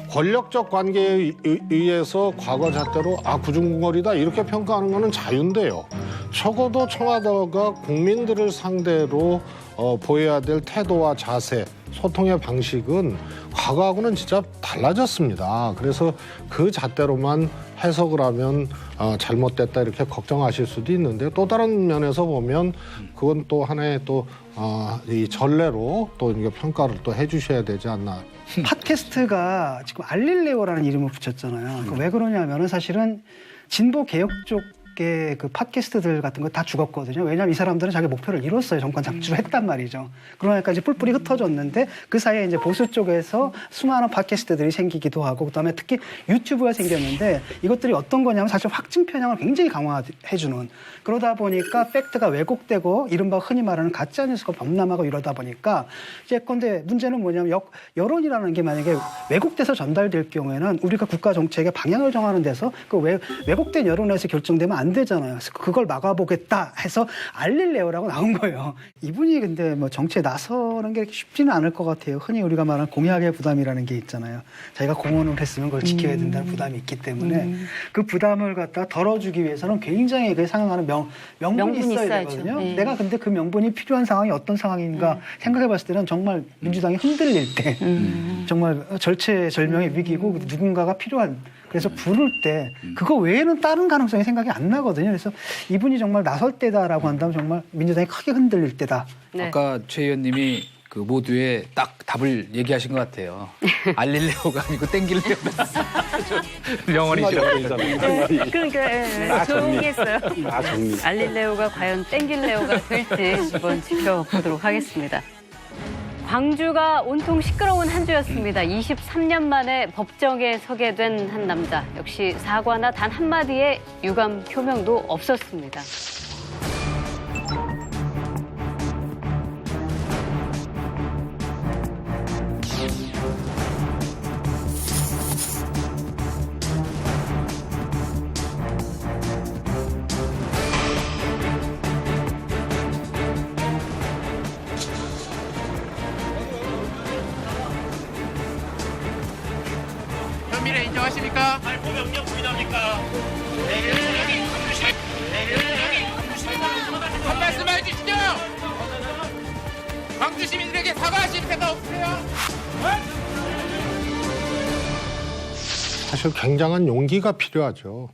권력적 관계에 의해서 과거 잣대로 구중궁궐이다 이렇게 평가하는 거는 자유인데요. 적어도 청와대가 국민들을 상대로 보여야 될 태도와 자세, 소통의 방식은 과거하고는 진짜 달라졌습니다. 그래서 그 잣대로만 해석을 하면 잘못됐다 이렇게 걱정하실 수도 있는데 또 다른 면에서 보면 그건 또 하나의 또 이 전례로 또 이게 평가를 또 해주셔야 되지 않나. 팟캐스트가 지금 알릴레오라는 이름을 붙였잖아요. 왜 그러냐면은 사실은 진보 개혁 쪽의 그 팟캐스트들 같은 거 다 죽었거든요. 왜냐하면 이 사람들은 자기 목표를 이뤘어요. 정권 잡지를 했단 말이죠. 그러니까 이제 뿔뿔이 흩어졌는데 그 사이에 이제 보수 쪽에서 수많은 팟캐스트들이 생기기도 하고 그다음에 특히 유튜브가 생겼는데 이것들이 어떤 거냐면 사실 확증 편향을 굉장히 강화해주는 그러다 보니까 팩트가 왜곡되고 이른바 흔히 말하는 가짜 뉴스가 범람하고 이러다 보니까 이제 근데 문제는 뭐냐면 여론이라는 게 만약에 왜곡돼서 전달될 경우에는 우리가 국가 정책의 방향을 정하는 데서 그 왜곡된 여론에서 결정되면 안 되잖아요. 그래서 그걸 막아보겠다 해서 알릴레오라고 나온 거예요. 이분이 근데 뭐 정치에 나서는 게 쉽지는 않을 것 같아요. 흔히 우리가 말하는 공약의 부담이라는 게 있잖아요. 자기가 공헌을 했으면 그걸 지켜야 된다는 부담이 있기 때문에 그 부담을 갖다 덜어주기 위해서는 굉장히 그 상응하는 명분이 있어야 되거든요. 네. 내가 근데 그 명분이 필요한 상황이 어떤 상황인가 생각해 봤을 때는 정말 민주당이 흔들릴 때 정말 절체절명의 위기고 누군가가 필요한 그래서 부를 때 그거 외에는 다른 가능성이 생각이 안 나거든요. 그래서 이분이 정말 나설 때다라고 한다면 정말 민주당이 크게 흔들릴 때다. 네. 아까 최 의원님이 그 모두에 딱 답을 얘기하신 것 같아요. 알릴레오가 아니고 땡길레오다. 영원히시라고 그러니까 조용히 했어요. 정리. 알릴레오가 과연 땡길레오가 될지 이번 지켜보도록 하겠습니다. 광주가 온통 시끄러운 한 주였습니다. 23년 만에 법정에 서게 된 한 남자. 역시 사과나 단 한마디의 유감 표명도 없었습니다. 혐의를 인정하십니까? 한 말씀 해주시죠. 광주 시민들에게 사과하실 생각 없으세요? 사실 굉장한 용기가 필요하죠.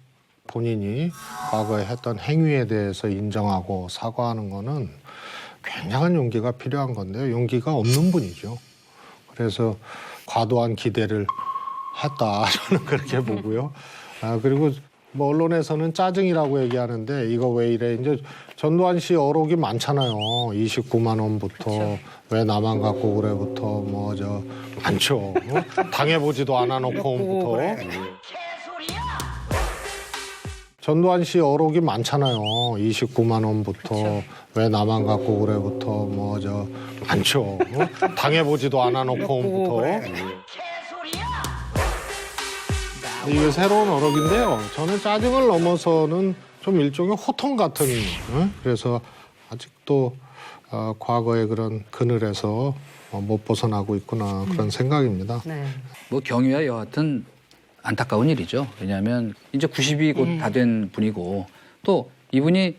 본인이 과거에 했던 행위에 대해서 인정하고 사과하는 거는 굉장한 용기가 필요한 건데요. 용기가 없는 분이죠. 그래서 과도한 기대를 했다. 저는 그렇게 보고요. 그리고 뭐 언론에서는 짜증이라고 얘기하는데 이거 왜 이래. 이제 전두환 씨 어록이 많잖아요. 29만 원부터 그렇죠. 왜 나만 갖고 그래부터 뭐 저 많죠. 당해보지도 않아놓고부터. 전두환 씨 어록이 많잖아요. 29만 원부터 왜 나만 갖고 그래부터 뭐 저 많죠. 당해보지도 않아놓고부터. 이게 새로운 어록인데요. 저는 짜증을 넘어서는 좀 일종의 호통 같은. 그래서 아직도 과거의 그런 그늘에서 못 벗어나고 있구나 그런 생각입니다. 네. 뭐 경위와 여하튼 안타까운 일이죠. 왜냐하면 이제 90이 곧 다 된 분이고 또 이분이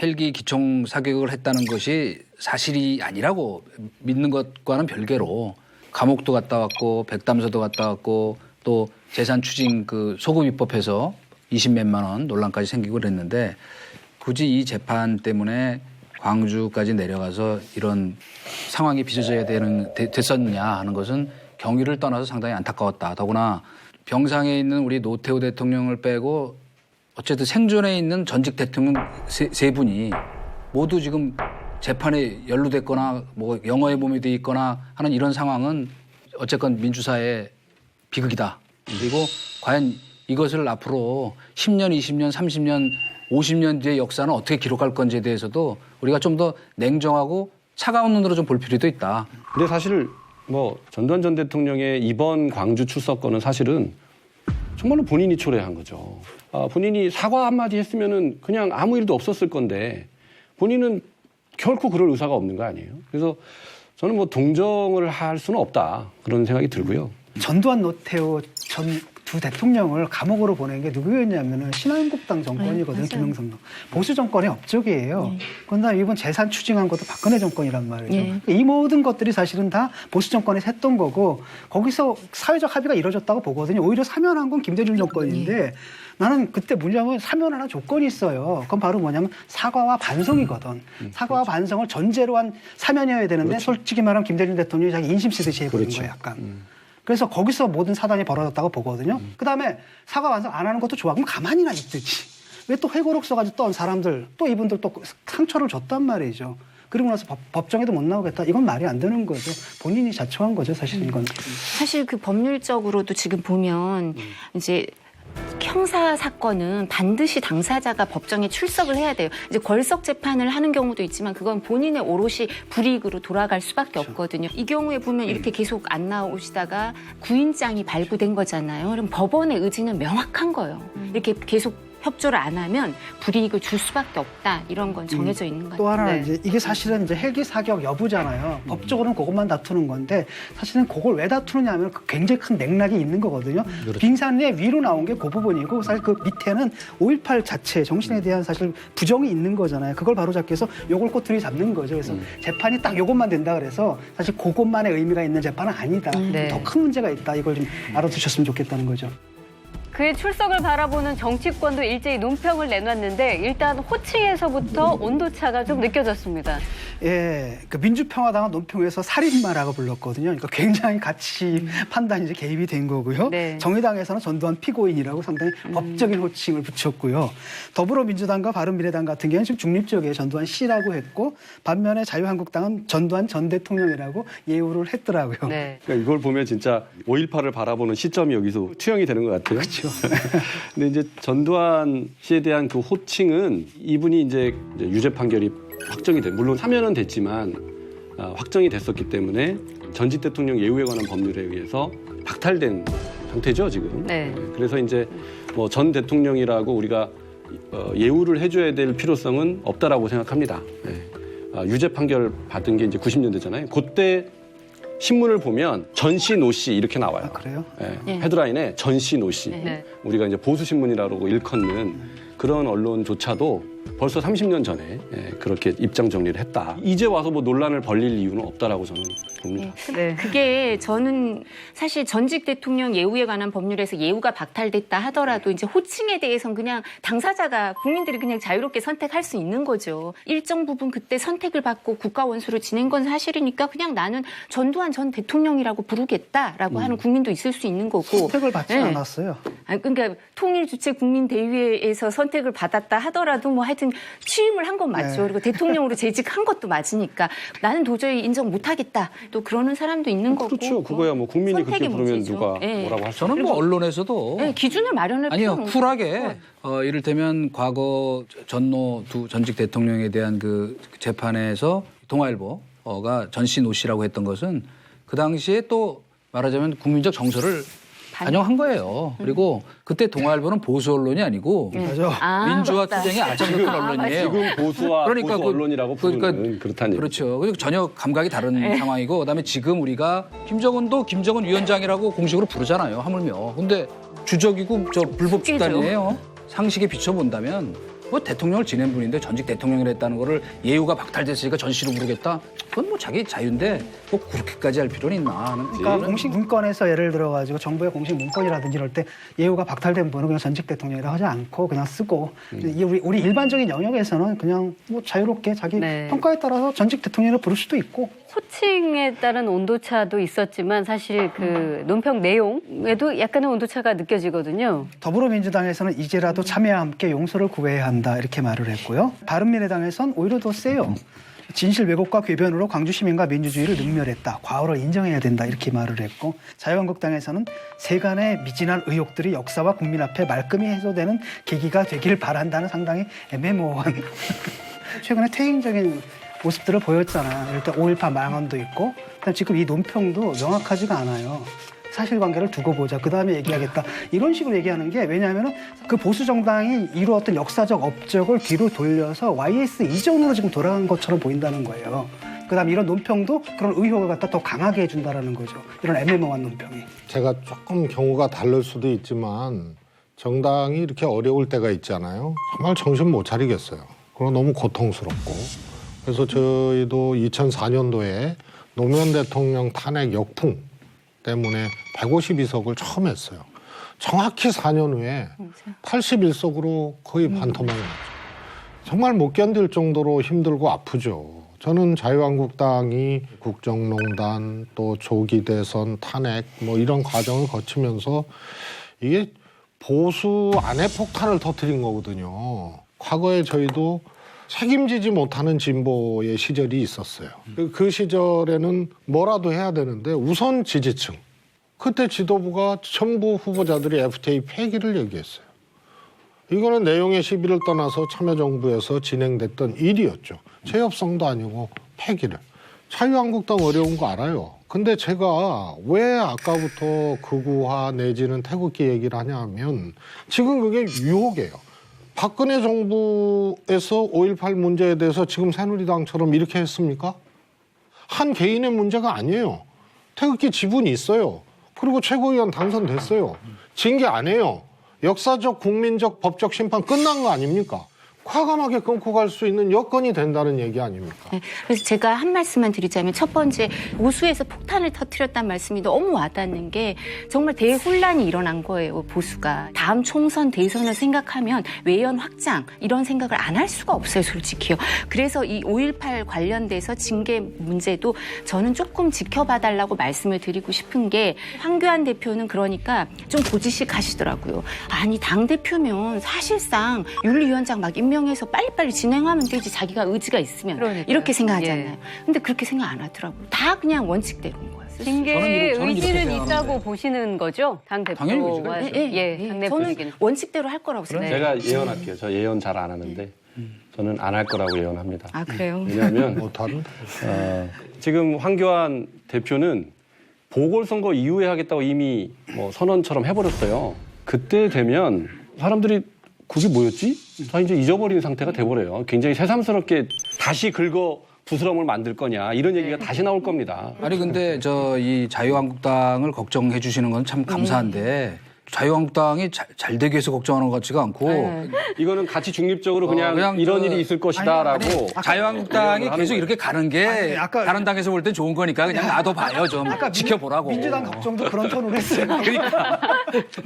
헬기 기총 사격을 했다는 것이 사실이 아니라고 믿는 것과는 별개로 감옥도 갔다 왔고 백담서도 갔다 왔고 또 재산 추징 그 소급 입법해서 20몇만 원 논란까지 생기고 그랬는데 굳이 이 재판 때문에 광주까지 내려가서 이런 상황이 빚어져야 됐었느냐 하는 것은 경위를 떠나서 상당히 안타까웠다. 더구나 병상에 있는 우리 노태우 대통령을 빼고 어쨌든 생존에 있는 전직 대통령 세 분이 모두 지금 재판에 연루됐거나 뭐 영어에 몸이 돼 있거나 하는 이런 상황은 어쨌건 민주사의 비극이다. 그리고 과연 이것을 앞으로 10년, 20년, 30년, 50년 뒤의 역사는 어떻게 기록할 건지에 대해서도 우리가 좀 더 냉정하고 차가운 눈으로 좀 볼 필요도 있다. 근데 사실 뭐 전두환 전 대통령의 이번 광주 출석건은 사실은 정말로 본인이 초래한 거죠. 본인이 사과 한마디 했으면은 그냥 아무 일도 없었을 건데 본인은 결코 그럴 의사가 없는 거 아니에요. 그래서 저는 뭐 동정을 할 수는 없다 그런 생각이 들고요. 전두환 노태우 전 두 대통령을 감옥으로 보낸 게 누구였냐면은 신한국당 정권이거든요. 김영삼 보수 정권의 업적이에요. 그런데 이번 재산 추징한 것도 박근혜 정권이란 말이죠. 이 모든 것들이 사실은 다 보수 정권에서 했던 거고 거기서 사회적 합의가 이루어졌다고 보거든요. 오히려 사면한 건 김대중 정권인데 나는 그때 뭐냐면 사면하는 조건이 있어요. 그건 바로 뭐냐면 사과와 반성이거든. 사과와 반성을 전제로 한 사면이어야 되는데 솔직히 말하면 김대중 대통령이 자기 인심 쓰듯이 해버린 거예요. 약간. 그래서 거기서 모든 사단이 벌어졌다고 보거든요. 그다음에 사과 완성 안 하는 것도 좋아. 그럼 가만히나 있듯이. 왜 또 회고록 써가지고 떤 사람들 또 이분들 또 상처를 줬단 말이죠. 그리고 나서 법정에도 못 나오겠다. 이건 말이 안 되는 거죠. 본인이 자초한 거죠. 사실 이건. 사실 그 법률적으로도 지금 보면 이제 형사 사건은 반드시 당사자가 법정에 출석을 해야 돼요. 이제 걸석 재판을 하는 경우도 있지만 그건 본인의 오롯이 불이익으로 돌아갈 수밖에 없거든요. 이 경우에 보면 이렇게 계속 안 나오시다가 구인장이 발부된 거잖아요. 그럼 법원의 의지는 명확한 거예요. 이렇게 계속 협조를 안 하면 불이익을 줄 수밖에 없다. 이런 건 정해져 있는 거죠. 또 하나 네. 이제 이게 사실은 이제 헬기 사격 여부잖아요. 법적으로는 그것만 다투는 건데 사실은 그걸 왜 다투느냐면 굉장히 큰 맥락이 있는 거거든요. 빙산의 위로 나온 게 그 부분이고 사실 그 밑에는 5.18 자체 정신에 대한 사실 부정이 있는 거잖아요. 그걸 바로잡기 위해서 요걸 꼬투리 잡는 거죠. 그래서 재판이 딱 요것만 된다 그래서 사실 그것만의 의미가 있는 재판은 아니다. 네. 더 큰 문제가 있다. 이걸 좀 알아두셨으면 좋겠다는 거죠. 그의 출석을 바라보는 정치권도 일제히 논평을 내놨는데 일단 호칭에서부터 온도차가 좀 느껴졌습니다. 예, 그 민주평화당은 논평에서 살인마라고 불렀거든요. 그러니까 굉장히 가치 판단이 이제 개입이 된 거고요. 네. 정의당에서는 전두환 피고인이라고 상당히 법적인 호칭을 붙였고요. 더불어민주당과 바른미래당 같은 경우는 지금 중립적이에요. 전두환 씨라고 했고 반면에 자유한국당은 전두환 전 대통령이라고 예우를 했더라고요. 네. 그러니까 이걸 보면 진짜 5.18을 바라보는 시점이 여기서 투영이 되는 것 같아요. 그렇죠. 근데 이제 전두환 씨에 대한 그 호칭은 이분이 이제 유죄 판결이 확정이 돼, 물론 사면은 됐지만 확정이 됐었기 때문에 전직 대통령 예우에 관한 법률에 의해서 박탈된 상태죠 지금. 네. 그래서 이제 뭐 전 대통령이라고 우리가 예우를 해줘야 될 필요성은 없다라고 생각합니다. 네. 유죄 판결 받은 게 이제 90년대잖아요. 그때 신문을 보면 전씨 노씨 이렇게 나와요. 아, 그래요? 네. 네. 헤드라인에 전씨 노씨. 네. 우리가 이제 보수 신문이라고 일컫는 그런 언론조차도 벌써 30년 전에 그렇게 입장 정리를 했다. 이제 와서 뭐 논란을 벌릴 이유는 없다라고 저는 봅니다. 네. 그게 저는 사실 전직 대통령 예우에 관한 법률에서 예우가 박탈됐다 하더라도 이제 호칭에 대해서는 그냥 당사자가 국민들이 그냥 자유롭게 선택할 수 있는 거죠. 일정 부분 그때 선택을 받고 국가원수로 지낸 건 사실이니까 그냥 나는 전두환 전 대통령이라고 부르겠다라고 하는 국민도 있을 수 있는 거고. 선택을 받지 네. 않았어요. 아니, 그러니까 통일주체 국민대의회에서 선택을 받았다 하더라도 뭐 하여튼 취임을 한 건 맞죠. 네. 그리고 대통령으로 재직한 것도 맞으니까 나는 도저히 인정 못하겠다. 또 그러는 사람도 있는 거고. 그렇죠. 그거야 뭐 국민이 그렇게 선택의 부르면 문제죠. 누가 네. 뭐라고 할 수 저는 뭐 언론에서도 네, 기준을 마련할 아니요, 필요는 쿨하게 이를테면 과거 전노 두 전직 대통령에 대한 그 재판에서 동아일보가 전씨 노씨라고 했던 것은 그 당시에 또 말하자면 국민적 정서를 반영한 거예요. 그리고 그때 동아일보는 보수 언론이 아니고 맞아. 민주화 맞다. 투쟁의 아점높은 언론이에요. 지금 보수와 그러니까 보수 그- 언론이라고 부르는 그렇다는 얘기죠. 그렇죠. 그리고 전혀 감각이 다른 상황이고 그다음에 지금 우리가 김정은도 김정은 위원장이라고 공식으로 부르잖아요. 하물며. 근데 주적이고 저 불법 집단이에요. 상식에 비춰본다면 뭐 대통령을 지낸 분인데 전직 대통령을 했다는 거를 예우가 박탈됐으니까 전씨로 부르겠다. 그건 뭐 자기 자유인데 뭐 그렇게까지 할 필요는 있나 하는. 그러니까 공식 문건에서 예를 들어가지고 정부의 공식 문건이라든지 이럴 때 예우가 박탈된 분은 그냥 전직 대통령이라고 하지 않고 그냥 쓰고 이 우리 일반적인 영역에서는 그냥 뭐 자유롭게 자기 네. 평가에 따라서 전직 대통령을 부를 수도 있고 호칭에 따른 온도차도 있었지만 사실 그 논평 내용에도 약간의 온도차가 느껴지거든요. 더불어민주당에서는 이제라도 참여와 함께 용서를 구해야 한다 이렇게 말을 했고요. 바른미래당에서는 오히려 더 세요. 진실 왜곡과 궤변으로 광주 시민과 민주주의를 능멸했다. 과오를 인정해야 된다. 이렇게 말을 했고 자유한국당에서는 세간의 미진한 의혹들이 역사와 국민 앞에 말끔히 해소되는 계기가 되길 바란다는 상당히 애매모호한 최근에 퇴행적인 모습들을 보였잖아요. 이럴 때 5.18 망언도 있고 그다음에 지금 이 논평도 명확하지가 않아요. 사실관계를 두고 보자. 그다음에 얘기하겠다. 이런 식으로 얘기하는 게 왜냐하면 그 보수 정당이 이루었던 역사적 업적을 뒤로 돌려서 YS 이전으로 지금 돌아간 것처럼 보인다는 거예요. 그다음에 이런 논평도 그런 의혹을 갖다 더 강하게 해준다는 거죠. 이런 애매모호한 논평이. 제가 조금 경우가 다를 수도 있지만 정당이 이렇게 어려울 때가 있잖아요. 정말 정신 못 차리겠어요. 그리고 너무 고통스럽고. 그래서 저희도 2004년도에 노무현 대통령 탄핵 역풍 때문에 152석을 처음 했어요. 정확히 4년 후에 81석으로 거의 반토막이 났죠. 정말 못 견딜 정도로 힘들고 아프죠. 저는 자유한국당이 국정농단 또 조기 대선 탄핵 뭐 이런 과정을 거치면서 이게 보수 안에 폭탄을 터뜨린 거거든요. 과거에 저희도 책임지지 못하는 진보의 시절이 있었어요. 그 시절에는 뭐라도 해야 되는데 우선 지지층. 그때 지도부가 전부 후보자들이 FTA 폐기를 얘기했어요. 이거는 내용의 시비를 떠나서 참여정부에서 진행됐던 일이었죠. 재협상도 아니고 폐기를. 자유한국당 어려운 거 알아요. 근데 제가 왜 아까부터 극우화 내지는 태극기 얘기를 하냐 하면 지금 그게 유혹이에요. 박근혜 정부에서 5.18 문제에 대해서 지금 새누리당처럼 이렇게 했습니까? 한 개인의 문제가 아니에요. 태극기 지분이 있어요. 그리고 최고위원 당선됐어요. 징계 안 해요. 역사적, 국민적, 법적 심판 끝난 거 아닙니까? 과감하게 끊고 갈 수 있는 여건이 된다는 얘기 아닙니까? 네, 그래서 제가 한 말씀만 드리자면 첫 번째 보수에서 폭탄을 터뜨렸다는 말씀이 너무 와닿는 게 정말 대혼란이 일어난 거예요. 보수가. 다음 총선 대선을 생각하면 외연 확장 이런 생각을 안 할 수가 없어요. 솔직히요. 그래서 이 5.18 관련돼서 징계 문제도 저는 조금 지켜봐달라고 말씀을 드리고 싶은 게 황교안 대표는 그러니까 좀 고지식 하시더라고요. 아니 당대표면 사실상 윤리위원장 막 임명해서 빨리빨리 진행하면 되지 자기가 의지가 있으면 그러니까요. 이렇게 생각하잖아요. 예. 근데 그렇게 생각 안 하더라고요. 다 그냥 원칙대로인 거예요. 징계의 저는 이렇게 의지는 생각하는데. 있다고 보시는 거죠? 당 당연히 의지가 대표와 있죠. 당내 저는 분위기는. 원칙대로 할 거라고 생각해요. 제가 예언할게요. 저 예언 잘 안 하는데 저는 안 할 거라고 예언합니다. 아 그래요? 왜냐하면 못하는? 지금 황교안 대표는 보궐선거 이후에 하겠다고 이미 뭐 선언처럼 해버렸어요. 그때 되면 사람들이 그게 뭐였지? 다 이제 잊어버린 상태가 돼버려요. 굉장히 새삼스럽게 다시 긁어 부스럼을 만들 거냐 이런 얘기가 다시 나올 겁니다. 아니 근데 저 이 자유한국당을 걱정해 주시는 건 참 감사한데 자유한국당이 잘 되기 위해서 걱정하는 것 같지가 않고 이거는 가치 중립적으로 그냥 이런 그- 일이 있을 것이다라고 자유한국당이 계속 이렇게 가는 게 아니, 아까- 다른 당에서 볼 땐 좋은 거니까 그냥 놔둬봐요 좀 지켜보라고. 민주당 걱정도 그런 톤으로 했어요. 그러니까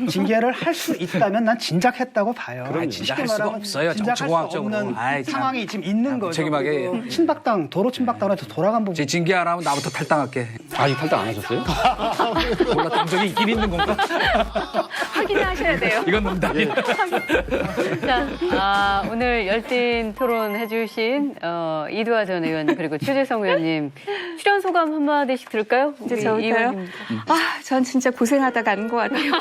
징계를 할 수 있다면 난 진작했다고 봐요. 그럼요. 쉽게 진작할 수가 말하면 없어요. 진작할 수 정치공학적으로. 없는 아이, 참. 상황이 지금 있는 거죠. 무책임하게. 그리고 친박당, 도로 친박당으로 돌아간 부분. 제 징계 안 하면 나부터 탈당할게. 아직 탈당 안 하셨어요? 몰라 당 적이 있긴 있는 건가? 확인하셔야 돼요. 이건 농담이야. 자, 오늘 열띤 토론 해주신 이두하 전 의원님 그리고 최재성 의원님 출연 소감 한마디씩 들을까요? 이제 우리 저부터요? 이 의원님. 전 진짜 고생하다 간 것 같아요.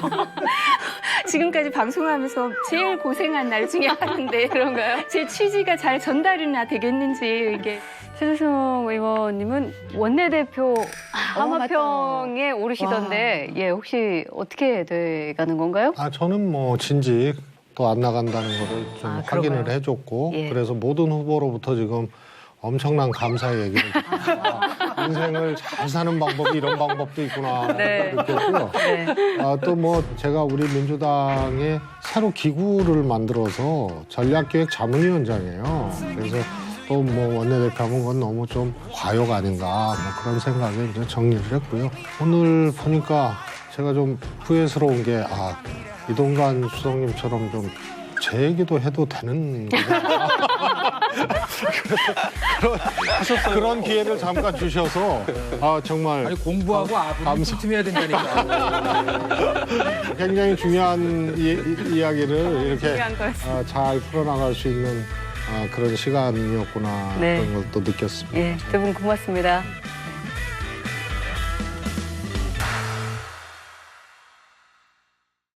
지금까지 방송하면서 제일 고생한 날 중에 하나인데 그런가요? 제 취지가 잘 전달이나 되겠는지 이게 최재성 의원님은 원내대표 하마평에 오르시던데 예 혹시 어떻게 돼가는 건가요? 저는 뭐 진직 또 안 나간다는 거를 좀 확인을 그런가요? 해줬고 예. 그래서 모든 후보로부터 지금 엄청난 감사의 얘기를 듣고 인생을 잘 사는 방법이 이런 방법도 있구나 네. 느꼈고요. 네. 또 뭐 제가 우리 민주당에 새로 기구를 만들어서 전략기획 자문위원장이에요. 그래서 또 뭐 원내대표 하면 그건 너무 좀 과욕 아닌가 뭐 그런 생각에 이제 정리를 했고요. 오늘 보니까 제가 좀 후회스러운 게 이동관 수석님처럼 좀 제 얘기도 해도 되는 그런 기회를 잠깐 주셔서 정말 아니 공부하고 아버지 틈해야 된다니까. 굉장히 중요한 이야기를 이렇게 중요한 거였어요. 잘 풀어나갈 수 있는 그런 시간이었구나 네. 그런 걸 또 느꼈습니다. 예, 두 분 고맙습니다.